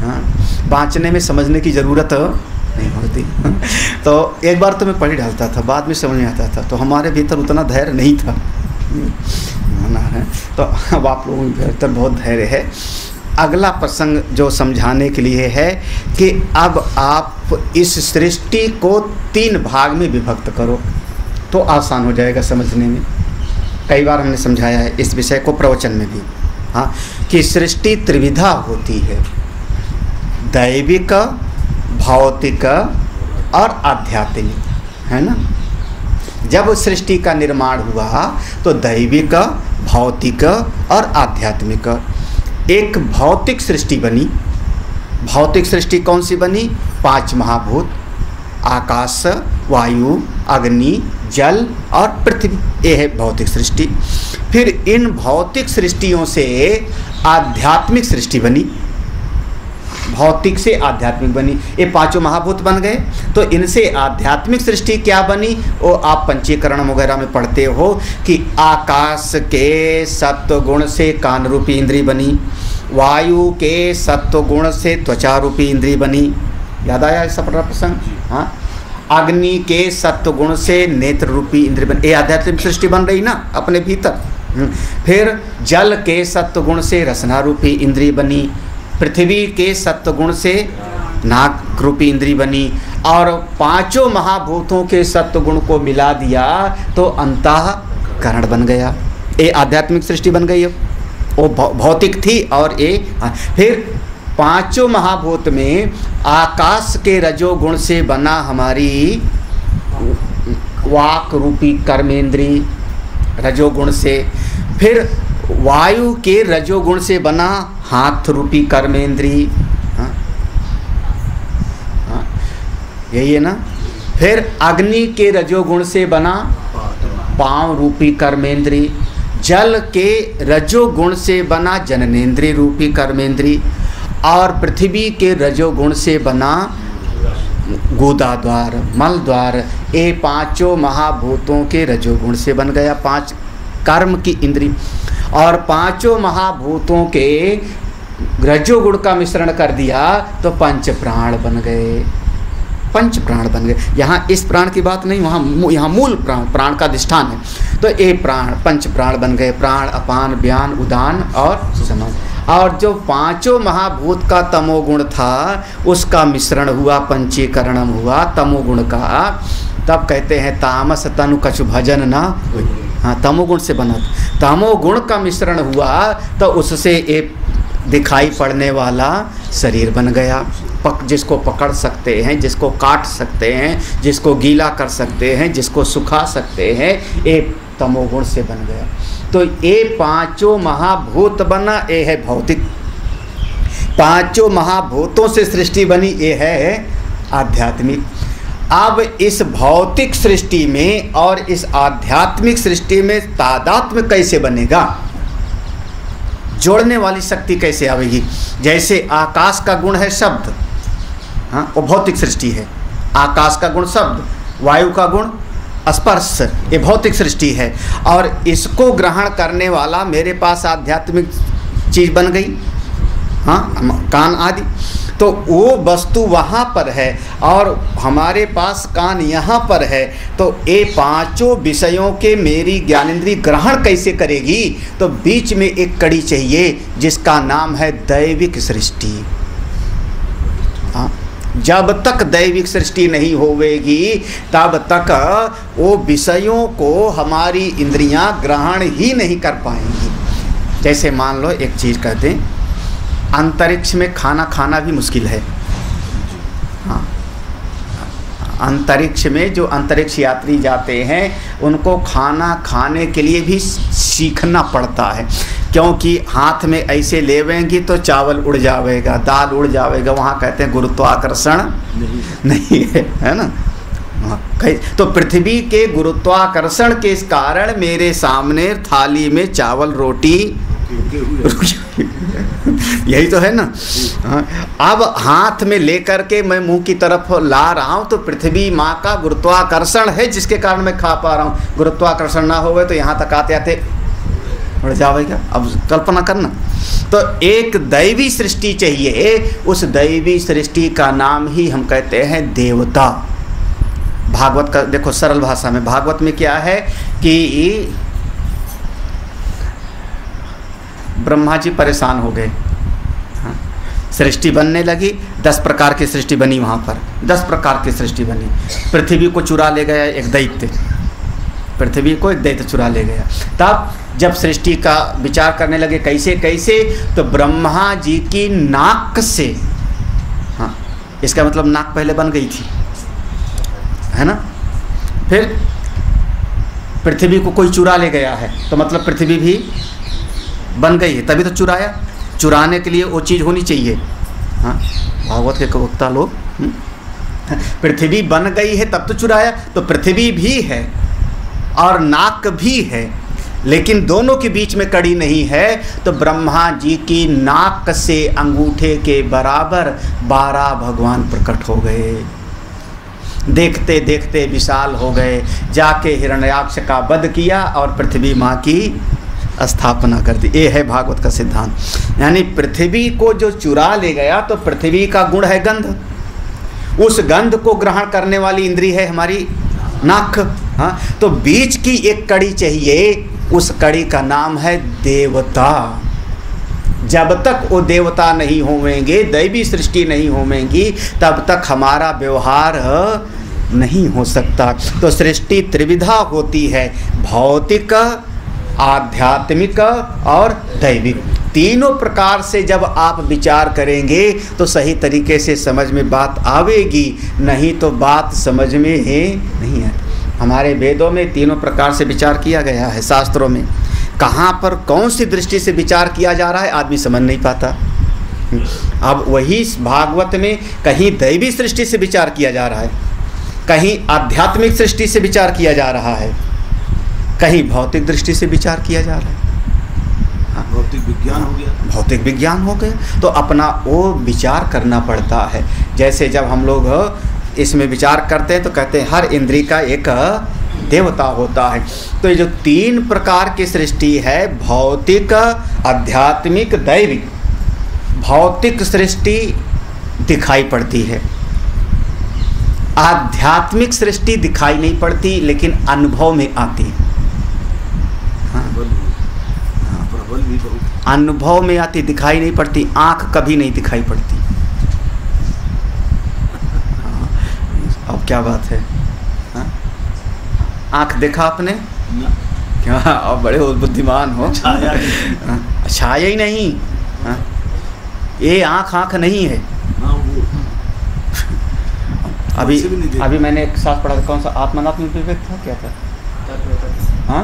हाँ, बाँचने में समझने की ज़रूरत नहीं होती। तो एक बार तो मैं पढ़ ही डालता था, बाद में समझ में आता था। तो हमारे भीतर उतना धैर्य नहीं था है। तो अब आप लोगों के भीतर बहुत धैर्य है। अगला प्रसंग जो समझाने के लिए है कि अब आप इस सृष्टि को 3 भाग में विभक्त करो तो आसान हो जाएगा समझने में। कई बार हमने समझाया है इस विषय को प्रवचन में भी। हाँ, कि सृष्टि त्रिविधा होती है, दैविक, भौतिक और आध्यात्मिक, है ना। जब सृष्टि का निर्माण हुआ तो दैविक, भौतिक और आध्यात्मिक, एक भौतिक सृष्टि बनी। भौतिक सृष्टि कौन सी बनी? 5 महाभूत, आकाश, वायु, अग्नि, जल और पृथ्वी, ये है भौतिक सृष्टि। फिर इन भौतिक सृष्टियों से आध्यात्मिक सृष्टि बनी, भौतिक से आध्यात्मिक बनी। ये 5 महाभूत बन गए तो इनसे आध्यात्मिक सृष्टि क्या बनी? वो आप पंचीकरण वगैरह में पढ़ते हो कि आकाश के सत्व गुण से कान रूपी इंद्री बनी, वायु के सत्व गुण से त्वचा रूपी इंद्री बनी। याद आया इस प्रसंग? हाँ, अग्नि के सत्व गुण से नेत्र रूपी इंद्रिय बन, ये आध्यात्मिक सृष्टि बन रही ना अपने भीतर। फिर जल के सत्व गुण से रसना रूपी इंद्रिय बनी, पृथ्वी के सत्व गुण से नाक रूपी इंद्रिय बनी, और 5 महाभूतों के सत्व गुण को मिला दिया तो अंतःकरण बन गया। ये आध्यात्मिक सृष्टि बन गई। वो भौतिक थी और ये। फिर 5 महाभूत में आकाश के रजोगुण से बना हमारी वाक रूपी कर्मेंद्री रजोगुण से। फिर वायु के रजोगुण से बना हाथ रूपी कर्मेंद्री। हाँ, यही है ना। फिर अग्नि के रजोगुण से बना पांव रूपी कर्मेंद्री। जल के रजोगुण से बना जननेन्द्रिय रूपी कर्मेंद्री। और पृथ्वी के रजोगुण से बना गुदा द्वार, मल द्वार, ये पांचों महाभूतों के रजोगुण से बन गया, 5 कर्म की इंद्री, और पांचों महाभूतों के रजोगुण का मिश्रण कर दिया तो पंच प्राण बन गए, पंच प्राण बन गए। यहाँ इस प्राण की बात नहीं, वहाँ यहाँ मूल प्राण का अधिष्ठान है। तो ये प्राण पंच प्राण बन गए, प्राण, अपान, व्यान, उदान और समान। और जो पांचों महाभूत का तमोगुण था उसका मिश्रण हुआ, पंचीकरणम हुआ तमोगुण का, तब कहते हैं तामस तनु कछु भजन ना हुई। हाँ, तमोगुण से बना, तमोगुण का मिश्रण हुआ तो उससे एक दिखाई पड़ने वाला शरीर बन गया, जिसको पकड़ सकते हैं, जिसको काट सकते हैं, जिसको गीला कर सकते हैं, जिसको सुखा सकते हैं, एक तमोगुण से बन गया। तो ये पांचों महाभूत बना, ये है भौतिक। पांचों महाभूतों से सृष्टि बनी, ये है आध्यात्मिक। अब इस भौतिक सृष्टि में और इस आध्यात्मिक सृष्टि में तादात्म्य कैसे बनेगा, जोड़ने वाली शक्ति कैसे आवेगी। जैसे आकाश का गुण है शब्द, हाँ, वो भौतिक सृष्टि है। आकाश का गुण शब्द, वायु का गुण स्पर्श, ये भौतिक सृष्टि है। और इसको ग्रहण करने वाला मेरे पास आध्यात्मिक चीज़ बन गई, हाँ, कान आदि। तो वो वस्तु वहाँ पर है और हमारे पास कान यहाँ पर है। तो ये पांचों विषयों के मेरी ज्ञानेंद्रिय ग्रहण कैसे करेगी, तो बीच में एक कड़ी चाहिए जिसका नाम है दैविक सृष्टि। हाँ, जब तक दैविक सृष्टि नहीं होवेगी तब तक वो विषयों को हमारी इंद्रियां ग्रहण ही नहीं कर पाएंगी। जैसे मान लो एक चीज़ कहते हैं, अंतरिक्ष में खाना खाना भी मुश्किल है। हाँ, अंतरिक्ष में जो अंतरिक्ष यात्री जाते हैं उनको खाना खाने के लिए भी सीखना पड़ता है, क्योंकि हाथ में ऐसे लेवेंगी तो चावल उड़ जाएगा, दाल उड़ जाएगा। वहाँ कहते हैं गुरुत्वाकर्षण नहीं है ना। तो पृथ्वी के गुरुत्वाकर्षण के कारण मेरे सामने थाली में चावल रोटी यही तो है ना। अब हाथ में लेकर के मैं मुंह की तरफ ला रहा हूँ तो पृथ्वी माँ का गुरुत्वाकर्षण है जिसके कारण मैं खा पा रहा हूँ। गुरुत्वाकर्षण ना होवे तो यहाँ तक आते आते उड़ जाएगा। अब कल्पना करना। तो एक दैवी सृष्टि चाहिए, उस दैवी सृष्टि का नाम ही हम कहते हैं देवता। भागवत का देखो सरल भाषा में, भागवत में क्या है कि ब्रह्मा जी परेशान हो गए, सृष्टि बनने लगी, 10 प्रकार की सृष्टि बनी। वहाँ पर 10 प्रकार की सृष्टि बनी। पृथ्वी को चुरा ले गया एक दैत्य, पृथ्वी को एक दैत्य चुरा ले गया। तब जब सृष्टि का विचार करने लगे कैसे कैसे, तो ब्रह्मा जी की नाक से, हाँ, इसका मतलब नाक पहले बन गई थी, है ना। फिर पृथ्वी को कोई चुरा ले गया है तो मतलब पृथ्वी भी बन गई है, तभी तो चुराया। चुराने के लिए वो चीज़ होनी चाहिए। हाँ, भागवत के वक्ता लोग, पृथ्वी बन गई है तब तो चुराया। तो पृथ्वी भी है और नाक भी है, लेकिन दोनों के बीच में कड़ी नहीं है। तो ब्रह्मा जी की नाक से अंगूठे के बराबर 12 भगवान प्रकट हो गए। देखते देखते विशाल हो गए, जाके हिरण्याक्ष का वध किया और पृथ्वी माँ की स्थापना कर दी। ये है भागवत का सिद्धांत। यानी पृथ्वी को जो चुरा ले गया, तो पृथ्वी का गुण है गंध। उस गंध को ग्रहण करने वाली इंद्री है हमारी नाक। हाँ, तो बीच की एक कड़ी चाहिए, उस कड़ी का नाम है देवता। जब तक वो देवता नहीं होवेंगे, दैवी सृष्टि नहीं होवेंगी, तब तक हमारा व्यवहार नहीं हो सकता। तो सृष्टि त्रिविधा होती है, भौतिक, आध्यात्मिक और दैविक। तीनों प्रकार से जब आप विचार करेंगे तो सही तरीके से समझ में बात आवेगी, नहीं तो बात समझ में नहीं है। हमारे वेदों में तीनों प्रकार से विचार किया गया है। शास्त्रों में कहाँ पर कौन सी दृष्टि से विचार किया जा रहा है आदमी समझ नहीं पाता। अब वही भागवत में कहीं दैवी सृष्टि से विचार किया जा रहा है, कहीं आध्यात्मिक सृष्टि से विचार किया जा रहा है, कहीं भौतिक दृष्टि से विचार किया जा रहा है। भौतिक विज्ञान हो गया, भौतिक विज्ञान हो गया। तो अपना वो विचार करना पड़ता है। जैसे जब हम लोग इसमें विचार करते हैं तो कहते हैं हर इंद्रिय का एक देवता होता है। तो ये जो 3 प्रकार की सृष्टि है, भौतिक, आध्यात्मिक, दैविक। भौतिक सृष्टि दिखाई पड़ती है, आध्यात्मिक सृष्टि दिखाई नहीं पड़ती लेकिन अनुभव में आती है। प्रबल भी बहुत। अनुभव में आती, दिखाई नहीं पड़ती। आंख कभी नहीं दिखाई पड़ती। अब क्या बात है, आंख देखा आपने क्या? अब बड़े बुद्धिमान हो। छाया ही नहीं, ये आंख नहीं है। अभी मैंने एक साथ पढ़ा था, कौन सा आत्मनात्म विवेक था, क्या था? हाँ,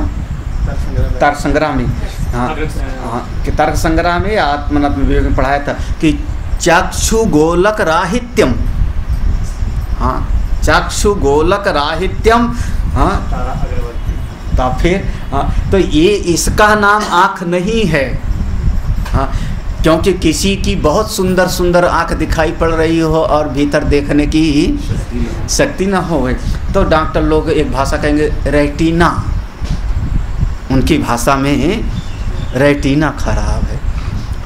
तर्क संग्राम में। हाँ हाँ, कि तर्क संग्राम में आत्मनात्म विवेक में पढ़ाया था कि चक्षु गोलक राहित्यम। हाँ, चक्षु गोलक राहित्यम। हाँ, तो फिर हाँ, तो ये इसका नाम आँख नहीं है। हाँ, क्योंकि किसी की बहुत सुंदर सुंदर आँख दिखाई पड़ रही हो और भीतर देखने की शक्ति ना हो, तो डॉक्टर लोग एक भाषा कहेंगे रेटिना, उनकी भाषा में रेटिना खराब है।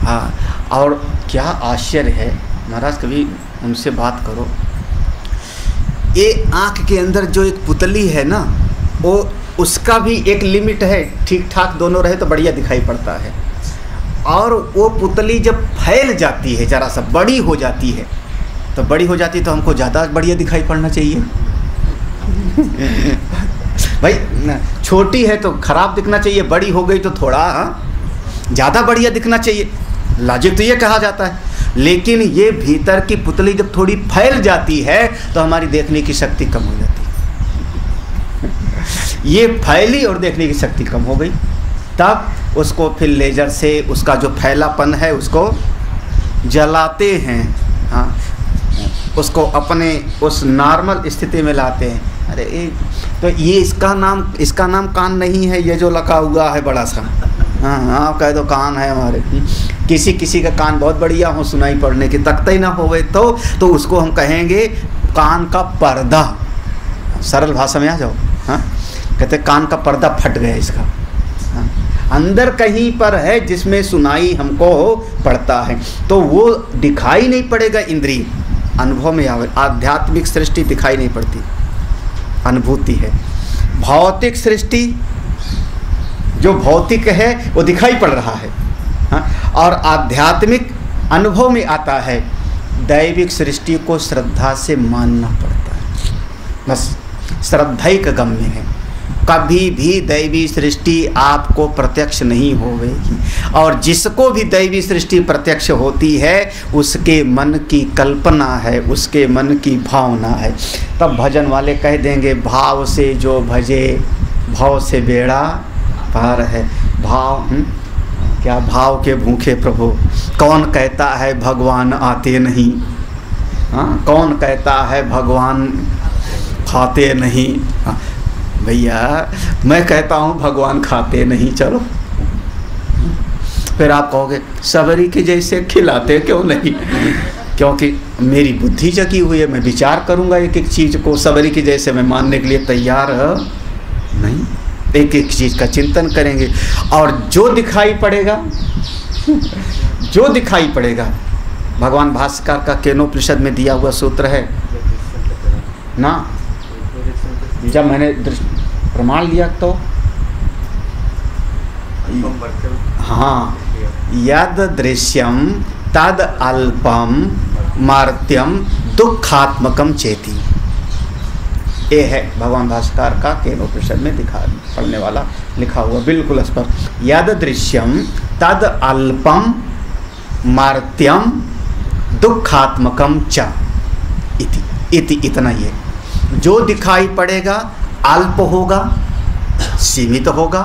हाँ, और क्या आश्चर्य है महाराज, कभी उनसे बात करो। ये आँख के अंदर जो एक पुतली है ना, वो उसका भी एक लिमिट है। ठीक ठाक दोनों रहे तो बढ़िया दिखाई पड़ता है, और वो पुतली जब फैल जाती है, ज़रा सा बड़ी हो जाती है, तो बड़ी हो जाती है तो हमको ज़्यादा बढ़िया दिखाई पड़ना चाहिए। भाई छोटी है तो खराब दिखना चाहिए, बड़ी हो गई तो थोड़ा ज़्यादा बढ़िया दिखना चाहिए। लॉजिक तो ये कहा जाता है। लेकिन ये भीतर की पुतली जब थोड़ी फैल जाती है तो हमारी देखने की शक्ति कम हो जाती है। ये फैली और देखने की शक्ति कम हो गई, तब उसको फिर लेजर से उसका जो फैलापन है उसको जलाते हैं। हाँ, उसको अपने उस नॉर्मल स्थिति में लाते हैं। अरे तो ये इसका नाम कान नहीं है, ये जो लगा हुआ है बड़ा सा। हाँ हाँ, कह दो कान है हमारे। किसी का कान बहुत बढ़िया हो, सुनाई पड़ने की तकता ही ना होवे तो उसको हम कहेंगे कान का पर्दा। सरल भाषा में आ जाओ। हाँ, कहते कान का पर्दा फट गया इसका। हाँ, अंदर कहीं पर है जिसमें सुनाई हमको पड़ता है, तो वो दिखाई नहीं पड़ेगा। इंद्रिय अनुभव में आवे। आध्यात्मिक सृष्टि दिखाई नहीं पड़ती, अनुभूति है। भौतिक सृष्टि जो भौतिक है वो दिखाई पड़ रहा है। हाँ, और आध्यात्मिक अनुभव में आता है। दैविक सृष्टि को श्रद्धा से मानना पड़ता है, बस श्रद्धाइक गम्य है। कभी भी दैवी सृष्टि आपको प्रत्यक्ष नहीं होगी, और जिसको भी दैवी सृष्टि प्रत्यक्ष होती है उसके मन की कल्पना है, उसके मन की भावना है। तब भजन वाले कह देंगे भाव से जो भजे भाव से बेड़ा पार है। भाव क्या भाव के भूखे प्रभु। कौन कहता है भगवान आते नहीं? हाँ, कौन कहता है भगवान खाते नहीं? हाँ, भैया मैं कहता हूँ भगवान खाते नहीं। चलो, फिर आप कहोगे सबरी के जैसे खिलाते क्यों नहीं? क्योंकि मेरी बुद्धि जगी हुई है, मैं विचार करूँगा एक एक चीज़ को। सबरी के जैसे मैं मानने के लिए तैयार नहीं, एक एक चीज़ का चिंतन करेंगे। और जो दिखाई पड़ेगा भगवान भास्कर का केनोपनिषद में दिया हुआ सूत्र है ना। जब मैंने प्रमाण लिया तो हाँ, यद दृश्यम तद अल्पम मर्त्यम दुखात्मकम चेति। ये है भगवान भास्कर का केनोपनिषद में पढ़ने वाला लिखा हुआ बिल्कुल स्पष्ट। यद दृश्यम तद अल्पम मर्त्यम दुखात्मकम च इति इतना ही है। जो दिखाई पड़ेगा अल्प होगा, सीमित होगा।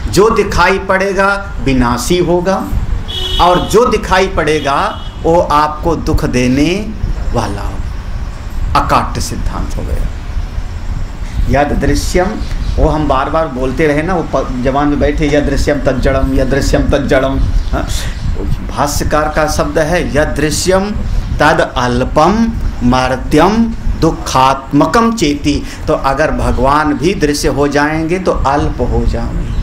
जो दिखाई पड़ेगा विनाशी होगा, और जो दिखाई पड़ेगा वो आपको दुख देने वाला हो। अकाट्य सिद्धांत हो गया। यद दृश्यम, वो हम बार बार बोलते रहे ना, वो जवान में बैठे यद दृश्यम तज्जड़म, यद दृश्यम तज्जड़म। भाष्यकार का शब्द है यद दृश्यम तद अल्पम मर्त्यम दुखात्मकम चेती, तो अगर भगवान भी दृश्य हो जाएंगे तो अल्प हो जाएंगे।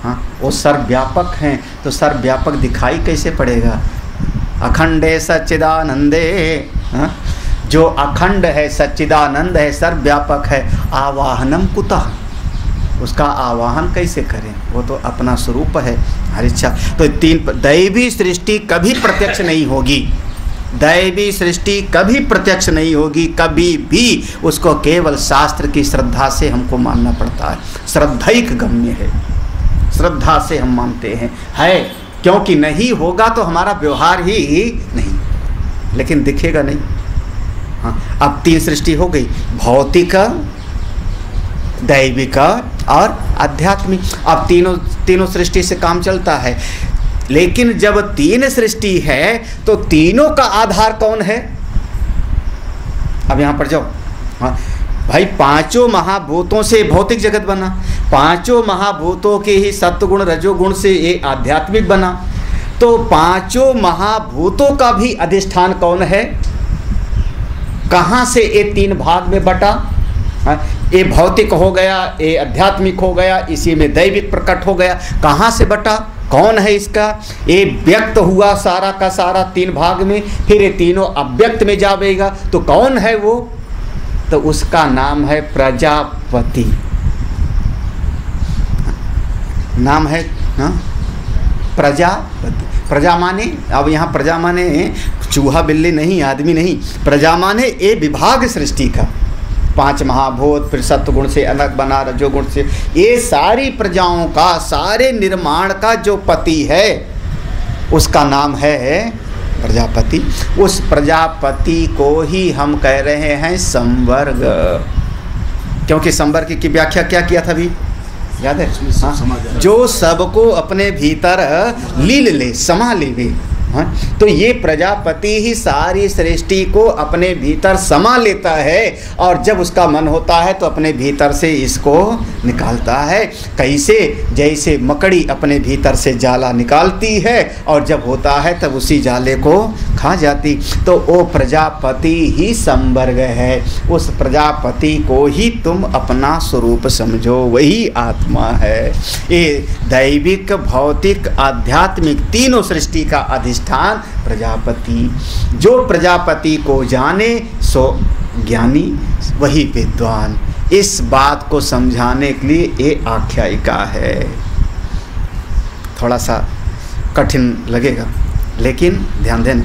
हाँ, वो सर्वव्यापक हैं, तो सर्वव्यापक दिखाई कैसे पड़ेगा? अखंडे सच्चिदानंदे, हाँ, जो अखंड है, सच्चिदानंद है, सर्वव्यापक है, आवाहनम कुतः, उसका आवाहन कैसे करें? वो तो अपना स्वरूप है, हर इच्छा। तो तीन, दैवी सृष्टि कभी प्रत्यक्ष नहीं होगी, दैवी सृष्टि कभी प्रत्यक्ष नहीं होगी, कभी भी उसको केवल शास्त्र की श्रद्धा से हमको मानना पड़ता है। श्रद्धाइक गम्य है, श्रद्धा से हम मानते हैं, है, क्योंकि नहीं होगा तो हमारा व्यवहार ही नहीं, लेकिन दिखेगा नहीं। हाँ, अब तीन सृष्टि हो गई, भौतिक, दैविक और आध्यात्मिक। अब तीनों सृष्टि से काम चलता है, लेकिन जब तीन सृष्टि है तो तीनों का आधार कौन है? अब यहाँ पर जाओ। हाँ भाई, पांचों महाभूतों से भौतिक जगत बना, पांचों महाभूतों के ही सत्वगुण रजोगुण से ये आध्यात्मिक बना, तो पांचों महाभूतों का भी अधिष्ठान कौन है? कहाँ से ये तीन भाग में बटा? ये भौतिक हो गया, ये आध्यात्मिक हो गया, इसी में दैविक प्रकट हो गया, कहाँ से बटा? कौन है इसका? ये व्यक्त हुआ सारा का सारा तीन भाग में, फिर ये तीनों अव्यक्त में जाएगा, तो कौन है वो? तो उसका नाम है प्रजापति, नाम है ना प्रजापति। प्रजा माने, अब यहाँ प्रजा माने चूहा बिल्ली नहीं, आदमी नहीं, प्रजा माने ये विभाग सृष्टि का, पांच महाभूत, फिर सत्वगुण से अलग बना, रजोगुण से, ये सारी प्रजाओं का, सारे निर्माण का जो पति है उसका नाम है प्रजापति। उस प्रजापति को ही हम कह रहे हैं संवर्ग, क्योंकि संवर्ग की व्याख्या क्या किया था अभी याद है? हाँ? जो सबको अपने भीतर लील ले, समा ले। हाँ? तो ये प्रजापति ही सारी सृष्टि को अपने भीतर समा लेता है, और जब उसका मन होता है तो अपने भीतर से इसको निकालता है। कैसे? जैसे मकड़ी अपने भीतर से जाला निकालती है और जब होता है तब उसी जाले को खा जाती। तो वो प्रजापति ही संवर्ग है, उस प्रजापति को ही तुम अपना स्वरूप समझो, वही आत्मा है। ये दैविक, भौतिक, आध्यात्मिक तीनों सृष्टि का अधिष्ठान प्रजापति। जो प्रजापति को जाने सो ज्ञानी, वही विद्वान। इस बात को समझाने के लिए ये आख्यायिका है। थोड़ा सा कठिन लगेगा, लेकिन ध्यान देना।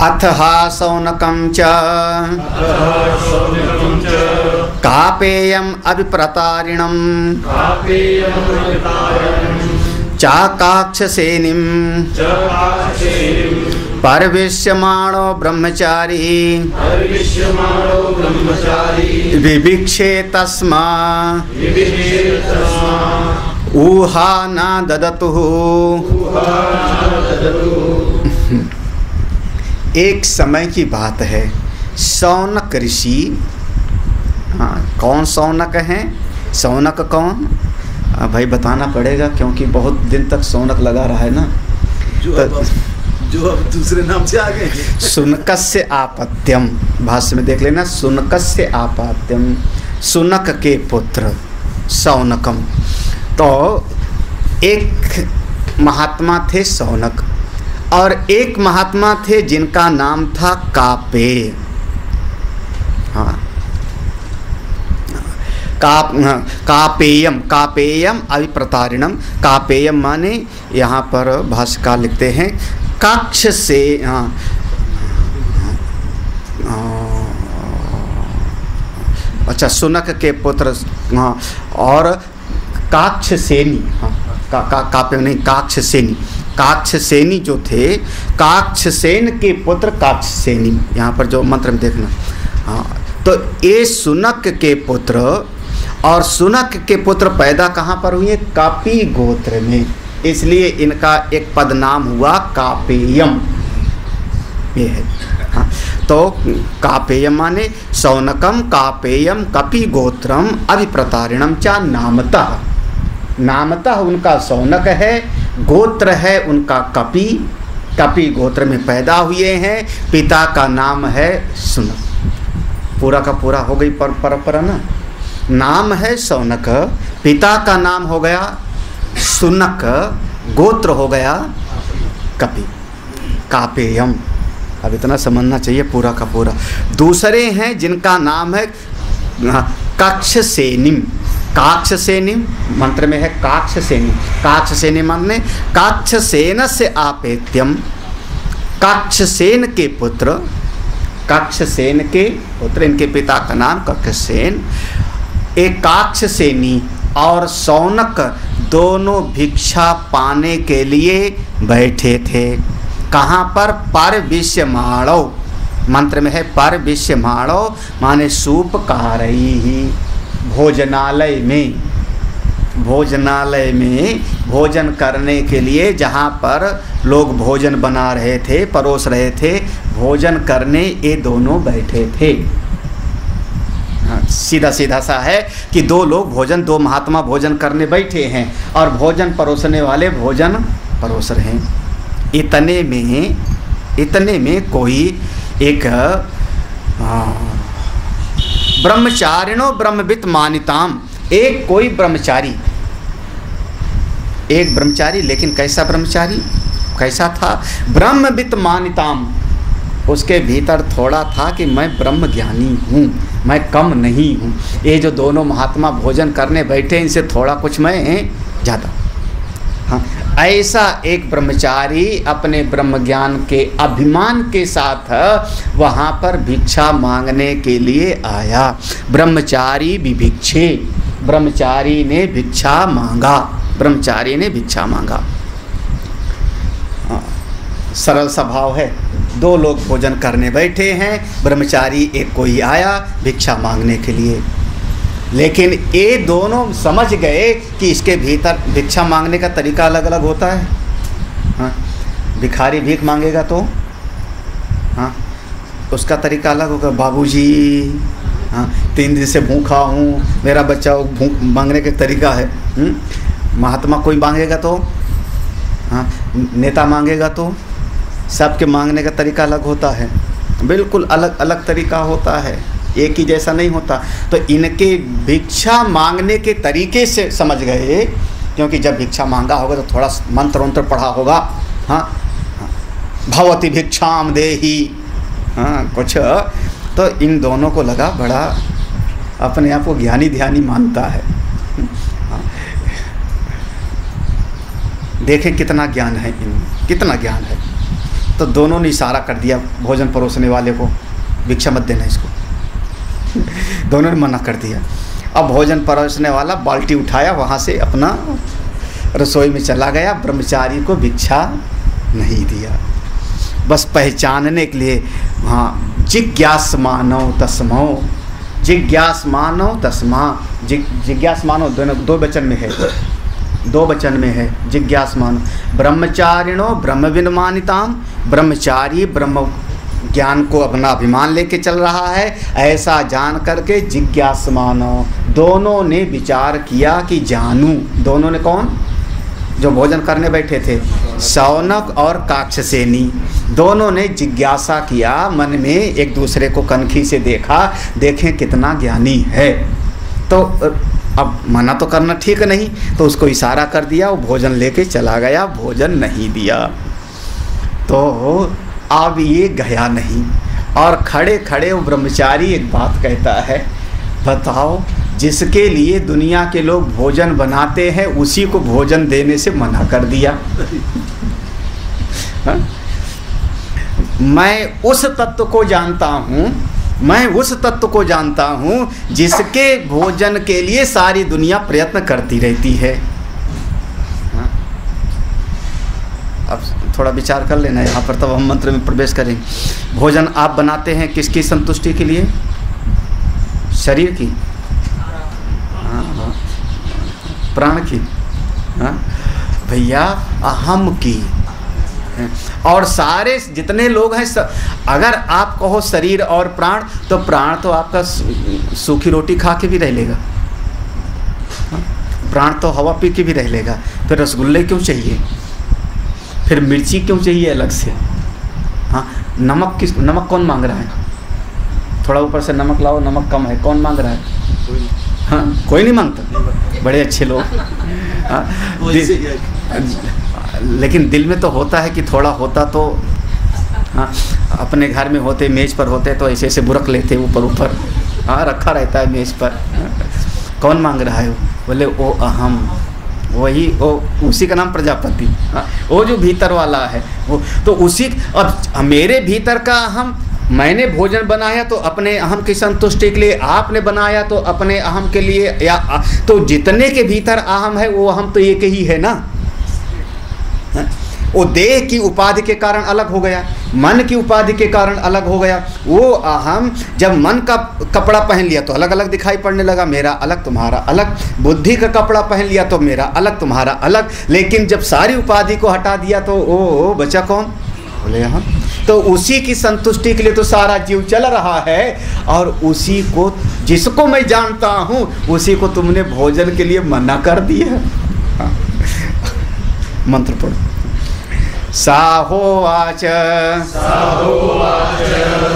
अथहा सौनकं च कापेयम् अभिप्रतारिणं चाकाक्षसेनिं परविश्यमाणो ब्रह्मचारी विभिक्षे तस्मा ऊहा न ददतुः। एक समय की बात है, सौनक ऋषि, हाँ कौन सौनक हैं? सौनक कौन? भाई बताना पड़ेगा, क्योंकि बहुत दिन तक सौनक लगा रहा है ना, जो अब दूसरे नाम से आ गए। सुनकस्य आपत्यम, भाष्य में देख लेना, सुनकस्य आपत्यम, सुनक के पुत्र सौनकम। तो एक महात्मा थे सौनक, और एक महात्मा थे जिनका नाम था कापेय। हाँ, कापेयम, कापेयम अभिप्रतारिणम। कापेयम माने यहाँ पर भाष्यकार लिखते हैं काक्ष से, अच्छा सुनक के पुत्र, हाँ, और काक्षसेनी, हाँ कापेय नहीं, काक्षसेनी, काक्षसेनी जो थे, काक्षसेन के पुत्र काक्षसेनी, यहाँ पर जो मंत्र में देखना। हाँ, तो ये सुनक के पुत्र, और सुनक के पुत्र पैदा कहाँ पर हुए? कापी गोत्र में, इसलिए इनका एक पद नाम हुआ कापेयम, ये है। हाँ, तो कापेयम माने सौनकम कापेयम कपि गोत्रम अभिप्रतारिणम चा नामतः। नामतः उनका सौनक है, गोत्र है उनका कपि, कपि गोत्र में पैदा हुए हैं। पिता का नाम है शौनक। पूरा का पूरा हो गई परंपरा ना। नाम है शौनक, पिता का नाम हो गया शौनक, गोत्र हो गया कपि। कापेयम, अब इतना समझना चाहिए पूरा का पूरा। दूसरे हैं जिनका नाम है काक्षसेनिम। काक्षसेनिम मंत्र में है काक्षसेनी। काक्षसेनी माने काक्षसेन से आपेत्यम, काक्षसेन के पुत्र, काक्षसेन के पुत्र, इनके पिता का नाम काक्षसेन। एक काक्षसेनी और शौनक दोनों भिक्षा पाने के लिए बैठे थे। कहाँ पर? पर विश्वमाणव, मंत्र में है पर विश्वमाणव माने सूपकारई ही, भोजनालय में। भोजनालय में भोजन करने के लिए जहाँ पर लोग भोजन बना रहे थे, परोस रहे थे, भोजन करने ये दोनों बैठे थे। हाँ, सीधा सीधा सा है कि दो लोग भोजन, दो महात्मा भोजन करने बैठे हैं और भोजन परोसने वाले भोजन परोस रहे हैं। इतने में कोई एक ब्रह्मचारिणो ब्रह्मवित् मानिताम, एक कोई ब्रह्मचारी, एक ब्रह्मचारी, लेकिन कैसा ब्रह्मचारी, कैसा था? ब्रह्मवित् मानिताम, उसके भीतर थोड़ा था कि मैं ब्रह्म ज्ञानी हूँ, मैं कम नहीं हूँ। ये जो दोनों महात्मा भोजन करने बैठे, इनसे थोड़ा कुछ मैं ज़्यादा। हाँ, ऐसा एक ब्रह्मचारी अपने ब्रह्म ज्ञान के अभिमान के साथ वहाँ पर भिक्षा मांगने के लिए आया। ब्रह्मचारी विभिक्षे, ब्रह्मचारी ने भिक्षा मांगा, ब्रह्मचारी ने भिक्षा मांगा। सरल स्वभाव है। दो लोग भोजन करने बैठे हैं, ब्रह्मचारी एक कोई आया भिक्षा मांगने के लिए, लेकिन ये दोनों समझ गए कि इसके भीतर भिक्षा मांगने का तरीका अलग अलग होता है। हाँ, भिखारी भीख मांगेगा तो हाँ उसका तरीका अलग होगा। बाबूजी, हाँ 3 दिन से भूखा हूँ, मेरा बच्चा, भूख मांगने का तरीका है। महात्मा कोई मांगेगा तो हाँ, नेता मांगेगा तो, सबके मांगने का तरीका अलग होता है, बिल्कुल अलग अलग तरीका होता है, एक ही जैसा नहीं होता। तो इनके भिक्षा मांगने के तरीके से समझ गए, क्योंकि जब भिक्षा मांगा होगा तो थोड़ा मंत्र वंत्र पढ़ा होगा। हाँ, भवति भिक्षाम देहि, हाँ कुछ, तो इन दोनों को लगा बड़ा अपने आप को ज्ञानी ध्यानी मानता है। हाँ, देखें कितना ज्ञान है इनमें, कितना ज्ञान है। तो दोनों ने इशारा कर दिया भोजन परोसने वाले को, भिक्षा मत देना इसको। दोनों ने मना कर दिया। अब भोजन परोसने वाला बाल्टी उठाया, वहाँ से अपना रसोई में चला गया, ब्रह्मचारी को भिक्षा नहीं दिया। बस पहचानने के लिए वहाँ जिज्ञासमानो तस्मो, जिज्ञासमानो तस्मा, जिज्ञासमानो दो वचन में है, दो वचन में है जिज्ञासमानो। ब्रह्मचारिणो ब्रह्मविन्मानिताम, ब्रह्मचारी ब्रह्म ज्ञान को अपना अभिमान लेके चल रहा है, ऐसा जान करके जिज्ञासमानो, दोनों ने विचार किया कि जानूं। दोनों ने कौन? जो भोजन करने बैठे थे, शौनक और काक्षसेनी, दोनों ने जिज्ञासा किया मन में, एक दूसरे को कनखी से देखा, देखें कितना ज्ञानी है। तो अब मना तो करना ठीक नहीं, तो उसको इशारा कर दिया, वो भोजन लेके चला गया, भोजन नहीं दिया। तो अब ये गया नहीं, और खड़े खड़े वो ब्रह्मचारी एक बात कहता है, बताओ जिसके लिए दुनिया के लोग भोजन बनाते हैं उसी को भोजन देने से मना कर दिया। मैं उस तत्व को जानता हूँ, मैं उस तत्व को जानता हूँ जिसके भोजन के लिए सारी दुनिया प्रयत्न करती रहती है। अब थोड़ा विचार कर लेना यहाँ पर, तब हम मंत्र में प्रवेश करेंगे। भोजन आप बनाते हैं किसकी संतुष्टि के लिए? शरीर की, हाँ, प्राण की, हाँ भैया, अहम की। और सारे जितने लोग हैं अगर आप कहो शरीर और प्राण, तो प्राण तो आपका सूखी रोटी खा के भी रह लेगा, प्राण तो हवा पी के भी रह लेगा, फिर रसगुल्ले क्यों चाहिए? फिर मिर्ची क्यों चाहिए अलग से? हाँ, नमक कौन मांग रहा है? थोड़ा ऊपर से नमक लाओ, नमक कम है, कौन मांग रहा है? हाँ, कोई नहीं मांगता, बड़े अच्छे लोग। हाँ, लेकिन दिल में तो होता है कि थोड़ा होता तो। हाँ, अपने घर में होते, मेज पर होते तो ऐसे ऐसे बुरक लेते ऊपर। हाँ, रखा रहता है मेज पर। कौन मांग रहा है? बोले ओ अहम, वही उसी का नाम प्रजापति। हाँ, वो जो भीतर वाला है वो तो उसी। अब मेरे भीतर का अहम, मैंने भोजन बनाया तो अपने अहम की संतुष्टि के लिए, आपने बनाया तो अपने अहम के लिए, या तो जितने के भीतर अहम है वो अहम तो एक ही है ना। वो देह की उपाधि के कारण अलग हो गया, मन की उपाधि के कारण अलग हो गया। वो अहम जब मन का कपड़ा पहन लिया तो अलग अलग दिखाई पड़ने लगा, मेरा अलग तुम्हारा अलग। बुद्धि का कपड़ा पहन लिया तो मेरा अलग तुम्हारा अलग। लेकिन जब सारी उपाधि को हटा दिया तो ओ बचा कौन? बोले हम। तो उसी की संतुष्टि के लिए तो सारा जीव चल रहा है, और उसी को, जिसको मैं जानता हूँ, उसी को तुमने भोजन के लिए मना कर दिया। मंत्र पढ़ो। साहोवाच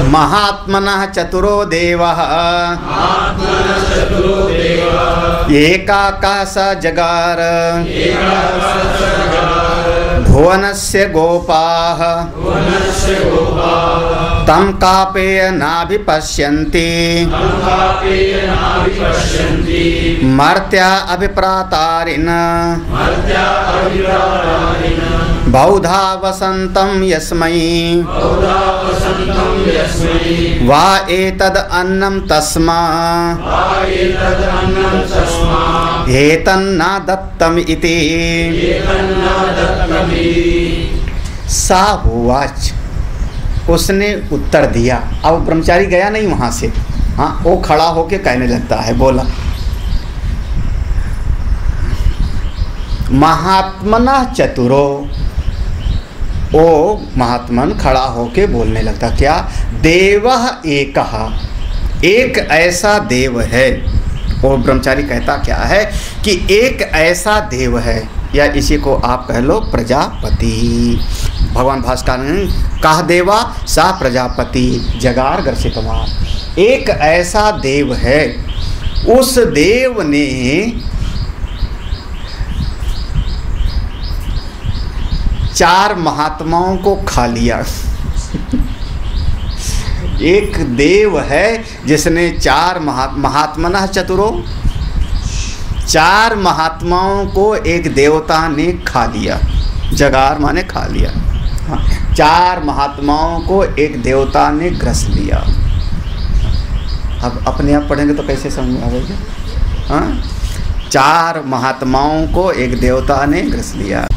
महात्मनः चतुरो देवः एकाकाश जगार भुवनस्य गोपाः तं कापेय नाभिपश्यन्ति मर्त्या अभिप्रातारिन् बहुधा वसन्तं यस्मै वा एतद् अन्नं तस्मा एतन्ना दत्तम् इति। साहुवाच, उसने उत्तर दिया। अब ब्रह्मचारी गया नहीं वहाँ से। हाँ, वो खड़ा होके कहने लगता है, बोला महात्मना चतुरो। ओ महात्मन खड़ा होके बोलने लगता, क्या? देवः एकः, एक ऐसा देव है। और ब्रह्मचारी कहता क्या है कि एक ऐसा देव है, या इसी को आप कह लो प्रजापति। भगवान भास्कर ने कहा देवा सा प्रजापति जगार ग्रसितवान। एक ऐसा देव है, उस देव ने चार महात्माओं को खा लिया। एक देव है जिसने चार महात्मना चतुरो, चार महात्माओं को एक देवता ने खा लिया। जगार माने खा लिया। हाँ, चार महात्माओं को एक देवता ने ग्रस लिया। अब अपने आप पढ़ेंगे तो कैसे समझ में आएगा? हाँ, चार महात्माओं को एक देवता ने ग्रस लिया।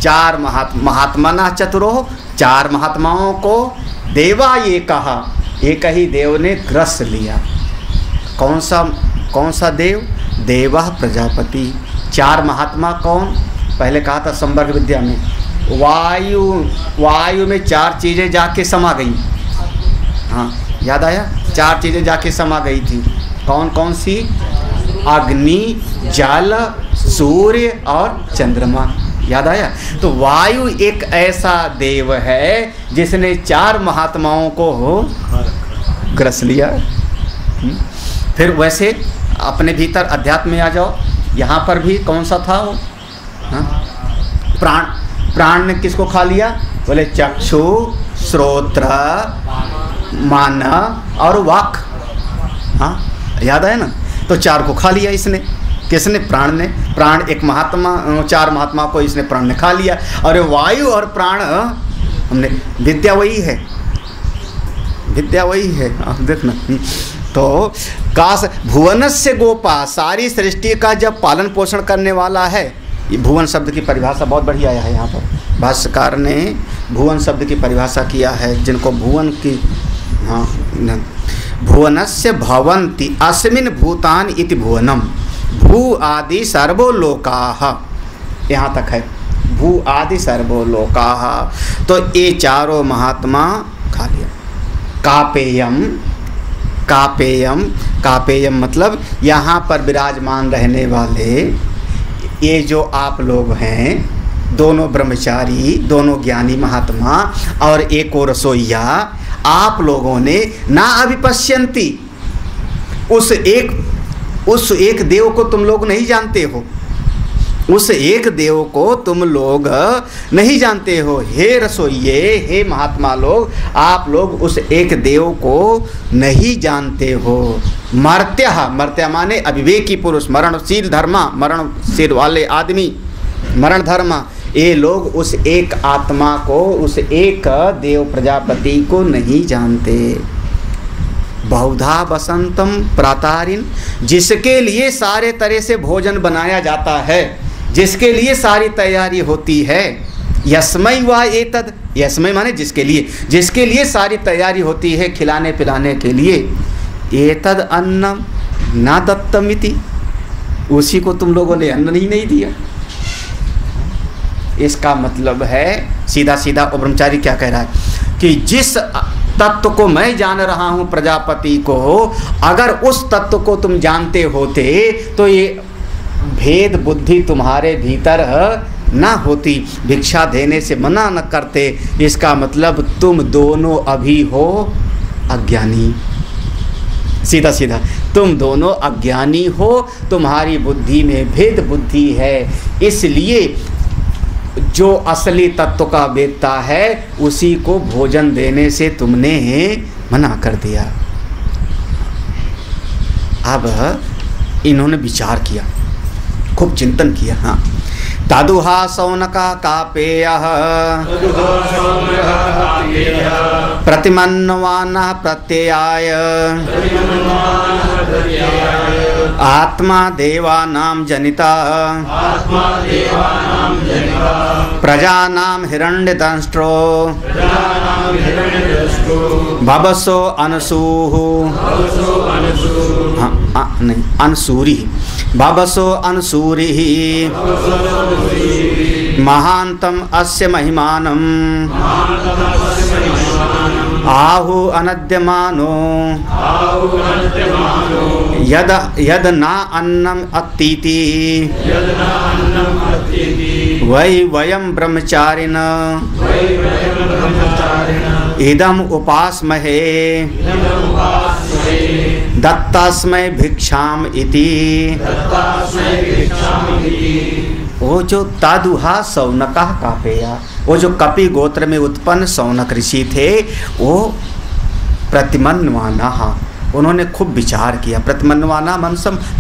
चार महात्मना चतुरो, चार महात्माओं को देवा ये कहा, एक ही देव ने ग्रस लिया। कौन सा देव? देवा प्रजापति। चार महात्मा कौन? पहले कहा था संवर्ग विद्या में, वायु में चार चीज़ें जाके समा गई। हाँ, याद आया? चार चीज़ें जाके समा गई थी। कौन कौन सी? अग्नि, जल, सूर्य और चंद्रमा। याद आया? तो वायु एक ऐसा देव है जिसने चार महात्माओं को ग्रस लिया। फिर वैसे अपने भीतर अध्यात्म में आ जाओ। यहाँ पर भी कौन सा था वो? हाँ? प्राण ने किसको खा लिया? बोले चक्षु, श्रोत्र, मान और वाक। हाँ, याद है ना? तो चार को खा लिया इसने। किसने? प्राण ने। प्राण एक महात्मा, चार महात्मा को इसने प्राण ने खा लिया। और वायु और प्राण हमने, विद्या वही है, विद्या वही है। देखना तो काश भुवनस्य गोपा, सारी सृष्टि का जब पालन पोषण करने वाला है। ये भुवन शब्द की परिभाषा बहुत बढ़िया है। यहाँ पर भाष्यकार ने भुवन शब्द की परिभाषा किया है, जिनको भुवन की, हाँ, भुवनस्य भवन्ति अस्मिन् भूतान इति भुवनम भू आदि सर्वोलोकाः। यहाँ तक है, भू आदि सर्वोलोकाः। तो ये चारों महात्मा खा लिया। कापेयम, कापेयम, कापेयम मतलब यहाँ पर विराजमान रहने वाले ये जो आप लोग हैं, दोनों ब्रह्मचारी, दोनों ज्ञानी महात्मा और एक और रसोइया, आप लोगों ने ना अभिपश्यंती, उस एक देव को तुम लोग नहीं जानते हो, उस एक देव को तुम लोग नहीं जानते हो। हे रसोइये, हे महात्मा लोग, आप लोग उस एक देव को नहीं जानते हो। मर्त्य माने अविवेकी पुरुष, मरणशील धर्मा, मरणशील वाले आदमी, मरण धर्मा, ये लोग उस एक आत्मा को, उस एक देव प्रजापति को नहीं जानते। बहुधा बसंतम प्रातारिन, जिसके लिए सारे तरह से भोजन बनाया जाता है, जिसके लिए सारी तैयारी होती है। यस्मै वा एतद, यस्मै माने जिसके लिए सारी तैयारी होती है खिलाने पिलाने के लिए। एतद अन्नम न दत्तमिति, उसी को तुम लोगों ने अन्न ही नहीं दिया। इसका मतलब है सीधा सीधा ब्रह्मचारी क्या कह रहा है कि जिस तत्व को मैं जान रहा हूँ प्रजापति को, अगर उस तत्व को तुम जानते होते तो ये भेद बुद्धि तुम्हारे भीतर ना होती, भिक्षा देने से मना न करते। इसका मतलब तुम दोनों अभी हो अज्ञानी, सीधा सीधा तुम दोनों अज्ञानी हो, तुम्हारी बुद्धि में भेद बुद्धि है, इसलिए जो असली तत्व का वेदता है उसी को भोजन देने से तुमने मना कर दिया। अब इन्होंने विचार किया, खूब चिंतन किया। हाँ, तादुहा सौनका कापेयः प्रतिमन्वानः प्रत्ययाय आत्मा देवानां जनिता प्रजानां हिरण्यदंष्ट्रो भवसो अनसूः, नहीं अनसूरी, भवसो अनसूरी महान्तम अस्य महिमानम् आहु अनद्यमानो यद ना अन्नम अत्तीति वै वयं ब्रह्मचारिण इदम उपासमहे दत्तास्मै भिक्षाम इति। वो जो तादुहा सौनका कापेया, वो जो कपि गोत्र में उत्पन्न सौनक ऋषि थे, वो प्रतिमन्वाना, उन्होंने खूब विचार किया। प्रतिमन्वाना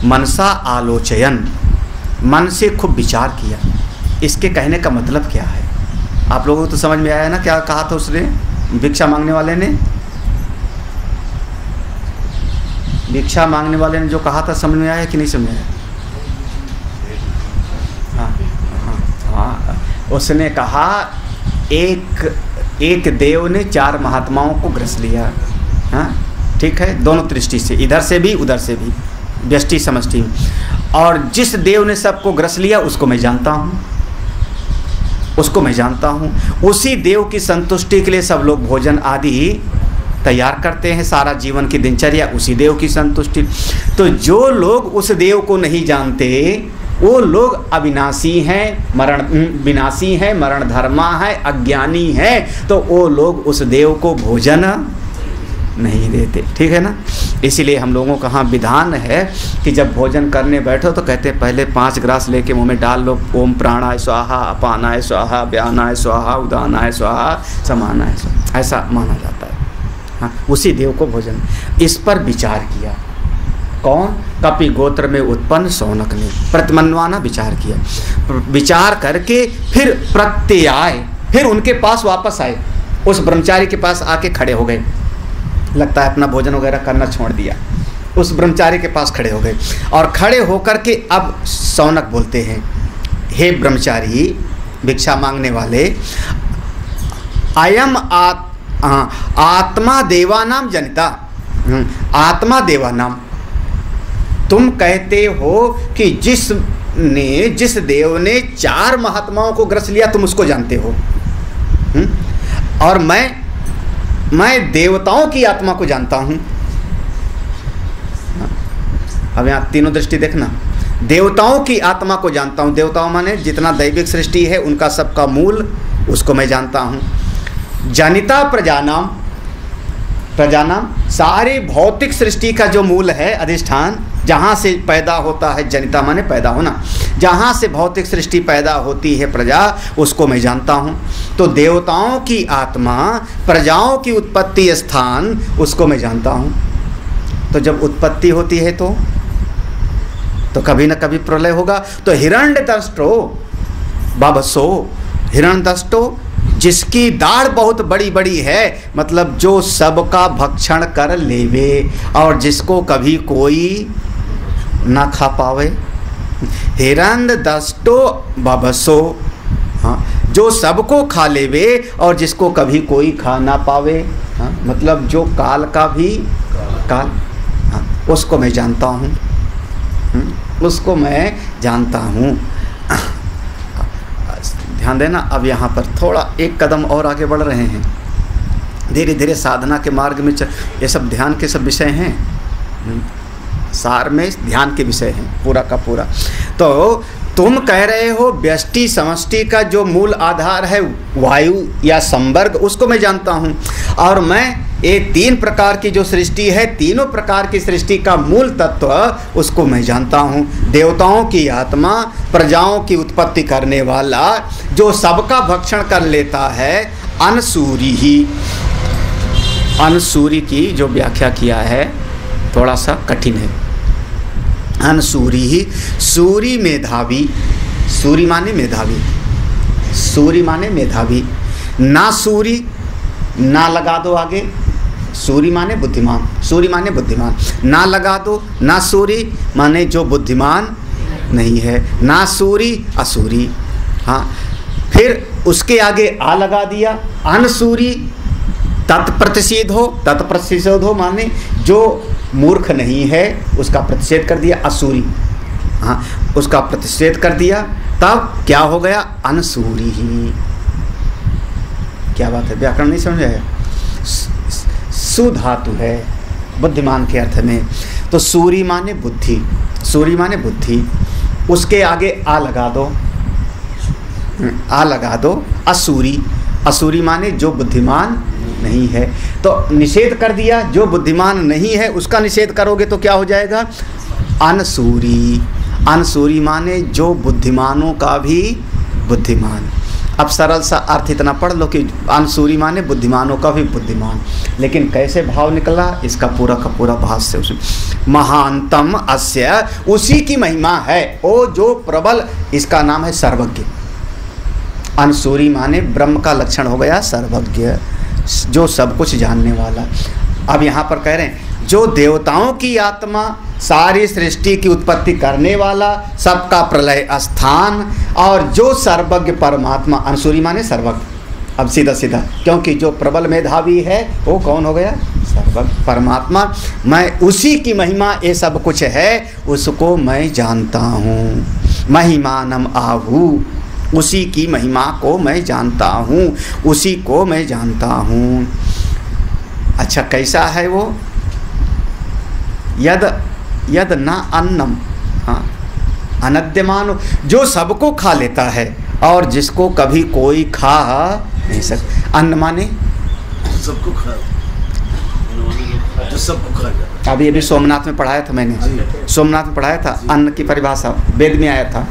मनसा आलोचयन, मन से खूब विचार किया। इसके कहने का मतलब क्या है आप लोगों को तो समझ में आया ना, क्या कहा था उसने, भिक्षा मांगने वाले ने, भिक्षा मांगने वाले ने जो कहा था समझ में आया कि नहीं समझ में आया? हाँ, उसने कहा एक देव ने 4 महात्माओं को ग्रस लिया। हाँ, ठीक है, दोनों दृष्टि से, इधर से भी उधर से भी, व्यष्टि समष्टि। और जिस देव ने सबको ग्रस लिया उसको मैं जानता हूँ, उसको मैं जानता हूँ। उसी देव की संतुष्टि के लिए सब लोग भोजन आदि तैयार करते हैं, सारा जीवन की दिनचर्या उसी देव की संतुष्टि। तो जो लोग उस देव को नहीं जानते वो लोग अविनाशी हैं, विनाशी हैं, मरण धर्मा है, अज्ञानी है, तो वो लोग उस देव को भोजन नहीं देते। ठीक है ना। इसीलिए हम लोगों का हाँ विधान है कि जब भोजन करने बैठो तो कहते हैं पहले 5 ग्रास लेके मुंह में डाल लो, ओम प्राणाय स्वाहा, अपानाय स्वाहा, व्यानाय स्वाहा, उदानाय स्वाहा, समानाय स्वाहा, ऐसा माना जाता है। हाँ, उसी देव को भोजन। इस पर विचार किया कौन? कपि गोत्र में उत्पन्न सौनक ने प्रतिमन्वाना विचार किया। विचार करके फिर प्रत्यय, फिर उनके पास वापस आए, उस ब्रह्मचारी के पास आके खड़े हो गए। लगता है अपना भोजन वगैरह करना छोड़ दिया, उस ब्रह्मचारी के पास खड़े हो गए। और खड़े होकर के अब सौनक बोलते हैं, हे ब्रह्मचारी, भिक्षा मांगने वाले, अयम आत्मा देवानाम जनिता, आत्मा देवानाम, तुम कहते हो कि जिस देव ने 4 महात्माओं को ग्रस लिया तुम उसको जानते हो, और मैं देवताओं की आत्मा को जानता हूँ। अब यहाँ तीनों दृष्टि देखना, देवताओं की आत्मा को जानता हूँ। देवताओं माने जितना दैविक सृष्टि है उनका सबका मूल, उसको मैं जानता हूँ। जनिता प्रजानाम, प्रजानाम सारी भौतिक सृष्टि का जो मूल है, अधिष्ठान, जहाँ से पैदा होता है, जनिता माने पैदा होना, जहाँ से भौतिक सृष्टि पैदा होती है प्रजा, उसको मैं जानता हूँ। तो देवताओं की आत्मा, प्रजाओं की उत्पत्ति स्थान, उसको मैं जानता हूँ। तो जब उत्पत्ति होती है तो कभी न कभी प्रलय होगा। तो हिरण्यदष्टो बाबसो, हिरण्यदष्टो जिसकी दाढ़ बहुत बड़ी बड़ी है, मतलब जो सबका भक्षण कर लेवे और जिसको कभी कोई ना खा पावे। हिरण्यदष्टो बाबसो, हाँ, जो सबको खा लेवे और जिसको कभी कोई खा ना पावे। हाँ, मतलब जो काल का भी काल, हाँ, उसको मैं जानता हूँ, उसको मैं जानता हूँ। ध्यान देना, अब यहाँ पर थोड़ा एक कदम और आगे बढ़ रहे हैं, धीरे धीरे साधना के मार्ग में ये सब ध्यान के सब विषय हैं, सार में ध्यान के विषय हैं पूरा का पूरा। तो तुम कह रहे हो व्यष्टि समष्टि का जो मूल आधार है वायु या संवर्ग, उसको मैं जानता हूँ। और मैं ये तीन प्रकार की जो सृष्टि है, तीनों प्रकार की सृष्टि का मूल तत्व, उसको मैं जानता हूँ। देवताओं की आत्मा, प्रजाओं की उत्पत्ति करने वाला, जो सबका भक्षण कर लेता है, अनसूरी ही। अनसूरी की जो व्याख्या किया है थोड़ा सा कठिन है। अनसूरी ही, सूरी मेधावी, सूरी माने मेधावी, सूरी माने मेधावी। ना सूरी, ना लगा दो आगे, सूरी माने बुद्धिमान, सूरी माने बुद्धिमान, ना लगा दो, ना सूरी माने जो बुद्धिमान नहीं है, ना सूरी असूरी। हाँ, फिर उसके आगे आ लगा दिया, अनसूरी तत्प्रतिषेध हो, तत्प्रतिषेध हो माने जो मूर्ख नहीं है उसका प्रतिषेध कर दिया, असूरी। हाँ, उसका प्रतिषेध कर दिया, तब क्या हो गया, अनसूरी ही। क्या बात है, व्याकरण नहीं समझ आया? सुधातु है बुद्धिमान के अर्थ में। तो सूरी माने बुद्धि, सूरी माने बुद्धि, उसके आगे आ लगा दो, आ लगा दो, असूरी, असूरी माने जो बुद्धिमान नहीं है। तो निषेध कर दिया, जो बुद्धिमान नहीं है उसका निषेध करोगे तो क्या हो जाएगा, अनसूरी। अनसूरी माने जो बुद्धिमानों का भी बुद्धिमान। अब सरल सा अर्थ इतना पढ़ लो कि अनसूरी माने बुद्धिमानों का भी बुद्धिमान, लेकिन कैसे भाव निकला इसका पूरा का पूरा भाष्य उसमें। महानतम अस्य, उसी की महिमा है, वो जो प्रबल, इसका नाम है सर्वज्ञ। अनसूरी माने ब्रह्म का लक्षण हो गया सर्वज्ञ, जो सब कुछ जानने वाला। अब यहाँ पर कह रहे हैं जो देवताओं की आत्मा, सारी सृष्टि की उत्पत्ति करने वाला, सबका प्रलय स्थान, और जो सर्वज्ञ परमात्मा, अनसूरी माने सर्वज्ञ। अब सीधा सीधा, क्योंकि जो प्रबल मेधावी है वो कौन हो गया, सर्वज्ञ परमात्मा। मैं उसी की महिमा ये सब कुछ है, उसको मैं जानता हूँ। महिमानम आहू, उसी की महिमा को मैं जानता हूँ, उसी को मैं जानता हूँ। अच्छा, कैसा है वो, यद यद ना अन्नम, हाँ, अनद्यमान, जो सबको खा लेता है और जिसको कभी कोई खा नहीं सकता। अन्न माने सबको खा, जो सबको खा जाता। अभी अभी सोमनाथ में पढ़ाया था मैंने, सोमनाथ में पढ़ाया था, अन्न की परिभाषा वेद में आया था,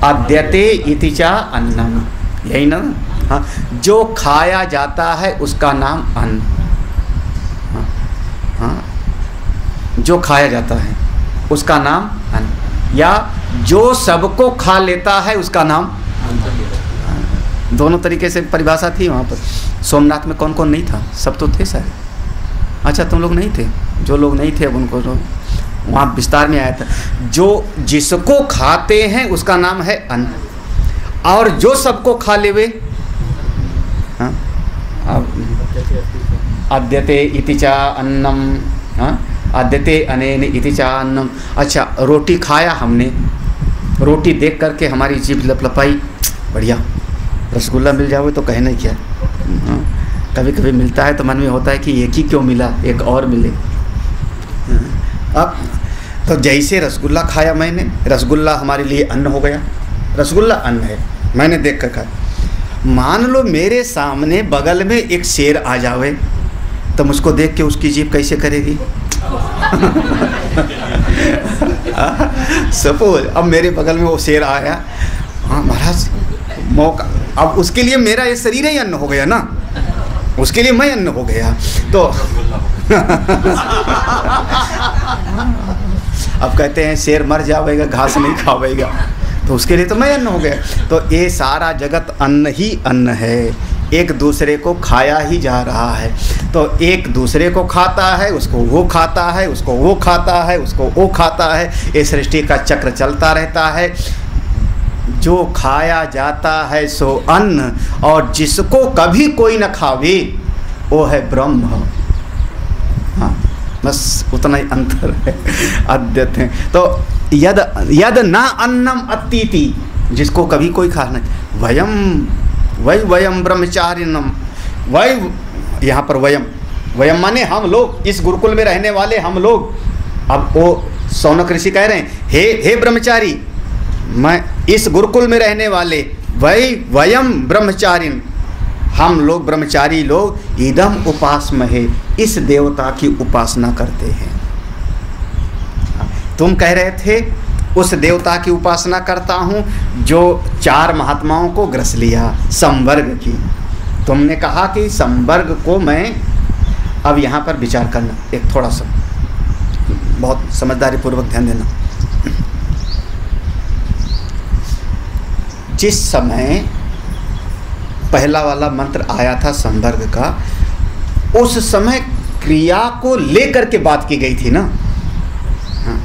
अद्यते इति चा अन्नम, यही ना। हाँ, जो खाया जाता है उसका नाम अन्न। हाँ, हाँ, जो खाया जाता है उसका नाम अन्न, या जो सबको खा लेता है उसका नाम अन्न। दोनों तरीके से परिभाषा थी वहाँ पर। सोमनाथ में कौन कौन नहीं था, सब तो थे सर। अच्छा, तुम लोग नहीं थे, जो लोग नहीं थे अब उनको वहाँ विस्तार में आया था। जो जिसको खाते हैं उसका नाम है अन्न, और जो सबको खा लेवे, हाँ, अद्यते इति चा अन्नम, हाँ, अद्यते अनेन इति चा अन्नम। अच्छा, रोटी खाया हमने, रोटी देख करके हमारी जीभ लपलपाई, बढ़िया, रसगुल्ला मिल जाए तो कहना क्या। हाँ, कभी कभी मिलता है तो मन में होता है कि एक ही क्यों मिला, एक और मिले। अब तो जैसे रसगुल्ला खाया मैंने, रसगुल्ला हमारे लिए अन्न हो गया, रसगुल्ला अन्न है, मैंने देख कर खाया। मान लो मेरे सामने बगल में एक शेर आ जावे, तो मुझको देख के उसकी जीभ कैसे करेगी? सपोज अब मेरे बगल में वो शेर आया, हाँ महाराज मौका, अब उसके लिए मेरा ये शरीर ही अन्न हो गया ना, उसके लिए मैं अन्न हो गया। तो अब कहते हैं शेर मर जाएगा, घास नहीं खावेगा, तो उसके लिए तो मैं अन्न हो गया। तो ये सारा जगत अन्न ही अन्न है, एक दूसरे को खाया ही जा रहा है। तो एक दूसरे को खाता है, उसको वो खाता है, उसको वो खाता है, उसको वो खाता है, ये सृष्टि का चक्र चलता रहता है। जो खाया जाता है सो अन्न, और जिसको कभी कोई न खावे वो है ब्रह्म। हाँ, बस उतना ही अंतर है, अद्वैत है। तो यद यद न अन्नम अतीति, जिसको कभी कोई खा नहीं, वयम ब्रह्मचारिणम, वही यहाँ पर वयम माने हम लोग, इस गुरुकुल में रहने वाले हम लोग। अब वो सौनक ऋषि कह रहे हैं, हे ब्रह्मचारी, मैं इस गुरुकुल में रहने वाले, वयम ब्रह्मचारिण, हम लोग ब्रह्मचारी लोग, इदम उपासमहे, इस देवता की उपासना करते हैं। तुम कह रहे थे उस देवता की उपासना करता हूँ जो 4 महात्माओं को ग्रस लिया, संवर्ग की। तुमने कहा कि संवर्ग को मैं, अब यहाँ पर विचार करना, एक थोड़ा सा बहुत समझदारी पूर्वक ध्यान देना। जिस समय पहला वाला मंत्र आया था संवर्ग का, उस समय क्रिया को लेकर के बात की गई थी ना, हाँ,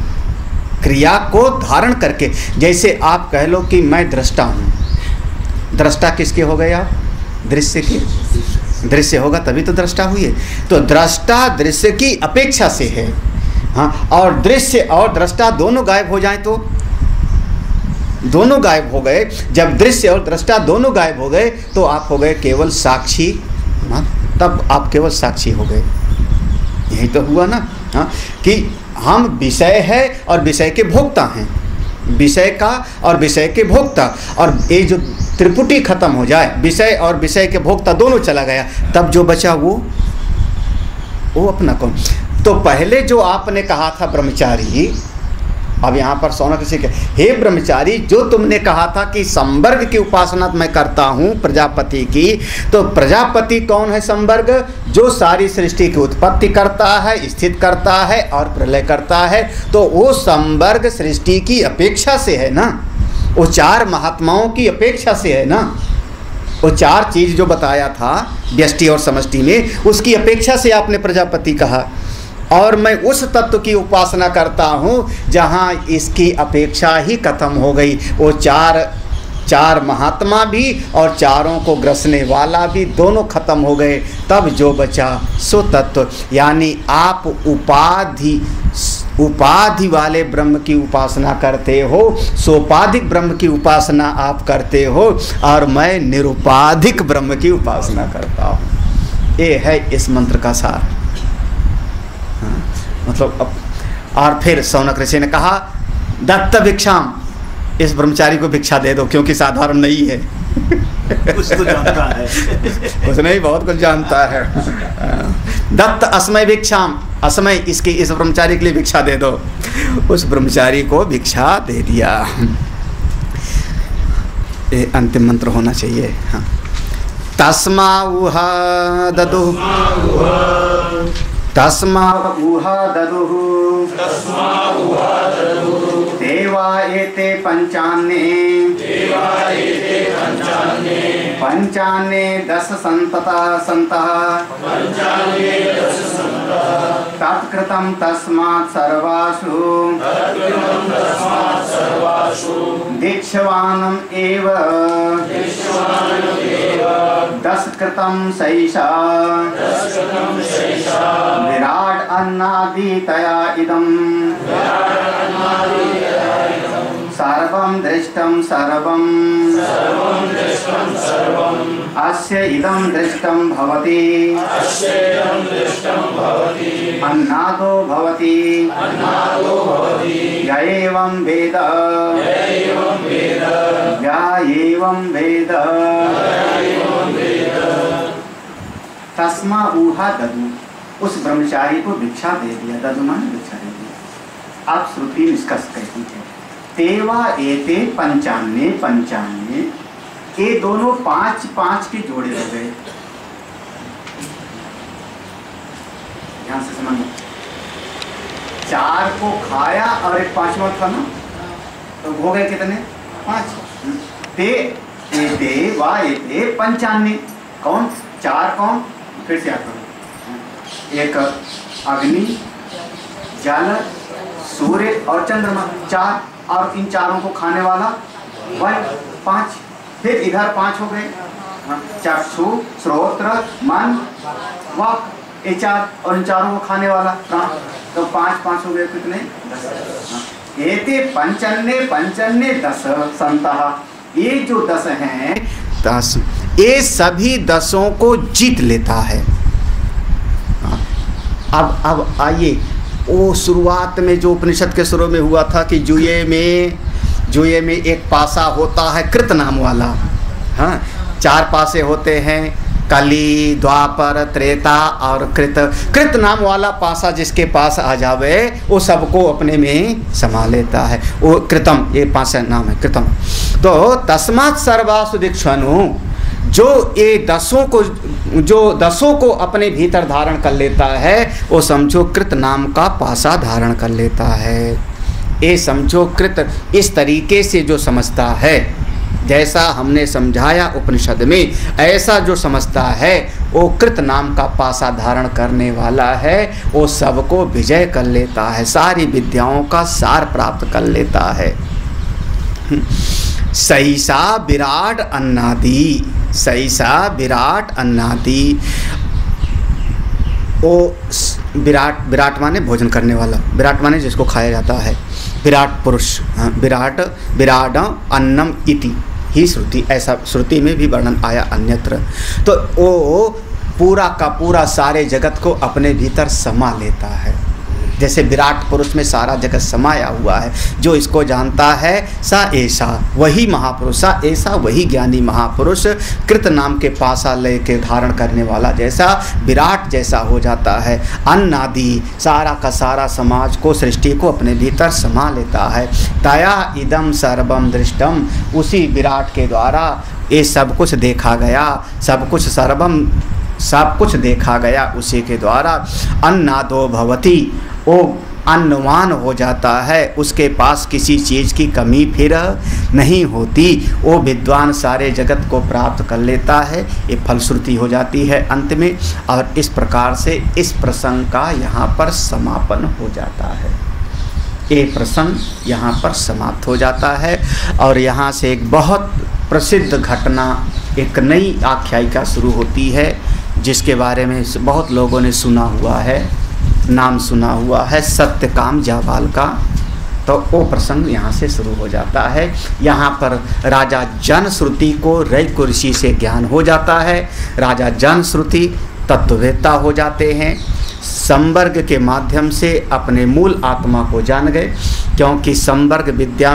क्रिया को धारण करके। जैसे आप कह लो कि मैं दृष्टा हूँ, दृष्टा किसके हो गए आप? दृश्य के। दृश्य होगा तभी तो दृष्टा हुई है। तो दृष्टा दृश्य की अपेक्षा से है, हाँ, और दृश्य और दृष्टा दोनों गायब हो जाएं तो, दोनों गायब हो गए। जब दृश्य और दृष्टा दोनों गायब हो गए तो आप हो गए केवल साक्षी, हाँ, तब आप केवल साक्षी हो गए। यही तो हुआ ना, हाँ, कि हम विषय है और विषय के भोक्ता हैं, विषय का और विषय के भोक्ता। और ये जो त्रिपुटी खत्म हो जाए, विषय और विषय के भोक्ता दोनों चला गया, तब जो बचा वो अपना कौन? तो पहले जो आपने कहा था ब्रह्मचारी, अब यहाँ पर सौनक ऋषि के, हे ब्रह्मचारी, जो तुमने कहा था कि संवर्ग की उपासना मैं करता हूँ प्रजापति की, तो प्रजापति कौन है? संवर्ग, जो सारी सृष्टि की उत्पत्ति करता है, स्थित करता है और प्रलय करता है। तो वो संवर्ग सृष्टि की अपेक्षा से है ना, वो 4 महात्माओं की अपेक्षा से है ना, वो 4 चीज़ जो बताया था व्यष्टि और समष्टि में, उसकी अपेक्षा से आपने प्रजापति कहा। और मैं उस तत्व की उपासना करता हूँ जहाँ इसकी अपेक्षा ही खत्म हो गई। वो 4 महात्मा भी और 4 को ग्रसने वाला भी दोनों खत्म हो गए, तब जो बचा सो तत्व। यानी आप उपाधि वाले ब्रह्म की उपासना करते हो, सोपाधिक ब्रह्म की उपासना आप करते हो, और मैं निरुपाधिक ब्रह्म की उपासना करता हूँ। ये है इस मंत्र का सार। मतलब अब, और फिर सौनक ऋषि ने कहा, दत्त भिक्षाम, इस ब्रह्मचारी को भिक्षा दे दो, क्योंकि साधारण नहीं है। कुछ तो जानता है। कुछ नहीं, बहुत कुछ जानता है। दत्त अस्मय भिक्षाम, अस्मय इसके, इस ब्रह्मचारी के लिए भिक्षा दे दो। उस ब्रह्मचारी को भिक्षा दे दिया। ये अंतिम मंत्र होना चाहिए। हाँ, तस्मा उहा ददु, तस्मा उहा ददुः, देवा एते पंचान्ने, पंचान्ने 10 सन्तः, तत्कृतं तस्मात् सर्वासु, दीक्षवानम् एव 10 कृतं सैषा, विराट अन्नादितया इदं सर्वं दृष्टं सर्वं अस्य इदं दृष्टं भवति अन्नादो भवति य एवं वेद या एवं वेद तस्मा ऊहा ददु, उस ब्रह्मचारी को भिक्षा दे दिया। ददु माने भिक्षा दे दिया। अब श्रुति निष्कर्ष कहती है तेवा एते पंचान्ने पंचान्ने, ये दोनों 5-5 के जोड़े हो गए। ध्यान से समझो, 4 को खाया और एक 5वां था ना, तो हो गए कितने? 5। ते एते वा एते पंचान्ने, कौन? 4 कौन? फिर से आता हूँ, एक अग्नि, जल, सूर्य और चंद्रमा, 4, और इन चारों को खाने वाला वायु 5। फिर इधर 5 हो गए, चक्षु, श्रोत्र, मन, वाक, ये 4, और इन चारों को खाने वाला प्राण, तो 5-5 हो गए कितने? 10। एते पंचन्ने पंचन्ने 10 संतः, ये जो 10 हैं 10, ये सभी 10 को जीत लेता है। अब आइए, वो शुरुआत में जो उपनिषद के शुरू में हुआ था कि जुए में एक पासा होता है कृत नाम वाला, हाँ 4 पासे होते हैं, कली, द्वापर, त्रेता और कृत नाम वाला पासा जिसके पास आ जावे वो सबको अपने में समा लेता है, वो कृतम, ये पासा नाम है कृतम। तो तस्मात् सर्वासु दीक्षणु, जो ये 10 को अपने भीतर धारण कर लेता है, वो समझो कृत नाम का पासा धारण कर लेता है। ये समझो कृत इस तरीके से जो समझता है, जैसा हमने समझाया उपनिषद में, ऐसा जो समझता है वो कृत नाम का पासा धारण करने वाला है, वो सबको विजय कर लेता है, सारी विद्याओं का सार प्राप्त कर लेता है। सैसा विराट अन्नादि, सैसा विराट अन्नादि, वो विराट माने भोजन करने वाला, विराट माने जिसको खाया जाता है, विराट पुरुष, विराट अन्नम इति ही श्रुति, ऐसा श्रुति में भी वर्णन आया अन्यत्र। तो वो पूरा का पूरा सारे जगत को अपने भीतर समा लेता है, जैसे विराट पुरुष में सारा जगत समाया हुआ है। जो इसको जानता है सा ऐसा वही महापुरुष, सा ऐसा वही ज्ञानी महापुरुष कृत नाम के पासा ले के धारण करने वाला जैसा विराट जैसा हो जाता है। अन्नादि सारा का सारा समाज को, सृष्टि को अपने भीतर समा लेता है। तया इदम सर्वम दृष्टम, उसी विराट के द्वारा ये सब कुछ देखा गया, सब कुछ सर्वम सब कुछ देखा गया उसी के द्वारा। अन्नादो भवति, वो अन्नवान हो जाता है, उसके पास किसी चीज़ की कमी फिर नहीं होती, वो विद्वान सारे जगत को प्राप्त कर लेता है। ये फलश्रुति हो जाती है अंत में, और इस प्रकार से इस प्रसंग का यहाँ पर समापन हो जाता है। ये प्रसंग यहाँ पर समाप्त हो जाता है, और यहाँ से एक बहुत प्रसिद्ध घटना, एक नई आख्यायिका शुरू होती है, जिसके बारे में बहुत लोगों ने सुना हुआ है, नाम सुना हुआ है, सत्यकाम जाबाल का। तो वो प्रसंग यहाँ से शुरू हो जाता है। यहाँ पर राजा जनश्रुति को रैक ऋषि से ज्ञान हो जाता है। राजा जनश्रुति तत्ववेत्ता हो जाते हैं, संवर्ग के माध्यम से अपने मूल आत्मा को जान गए, क्योंकि संवर्ग विद्या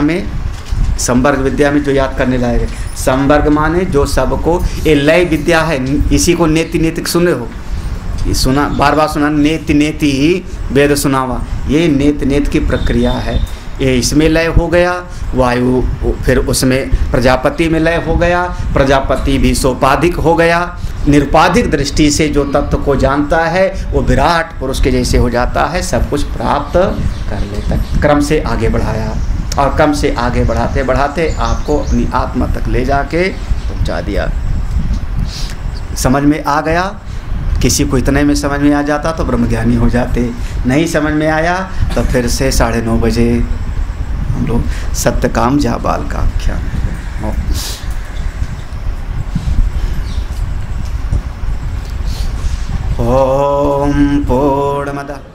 में जो याद करने लायक है, संवर्ग माने जो सबको, ये लय विद्या है, इसी को नेति नेतिक सुने हो, सुना बार बार सुना, नेति नेति ही वेद सुनावा, ये नेत नेत की प्रक्रिया है। ये इसमें लय हो गया, वायु फिर उसमें प्रजापति में लय हो गया, प्रजापति भी सोपाधिक हो गया। निरुपाधिक दृष्टि से जो तत्व को जानता है वो विराट पुरुष के जैसे हो जाता है, सब कुछ प्राप्त कर लेता है। क्रम से आगे बढ़ाया, और क्रम से आगे बढ़ाते बढ़ाते आपको अपनी आत्मा तक ले जाके पहुंचा दिया। समझ में आ गया? किसी को इतने में समझ में आ जाता तो ब्रह्मज्ञानी हो जाते, नहीं समझ में आया तो फिर से 9:30 बजे हम लोग सत्यकाम जाबाल का आख्यान ओम पूर्णमदः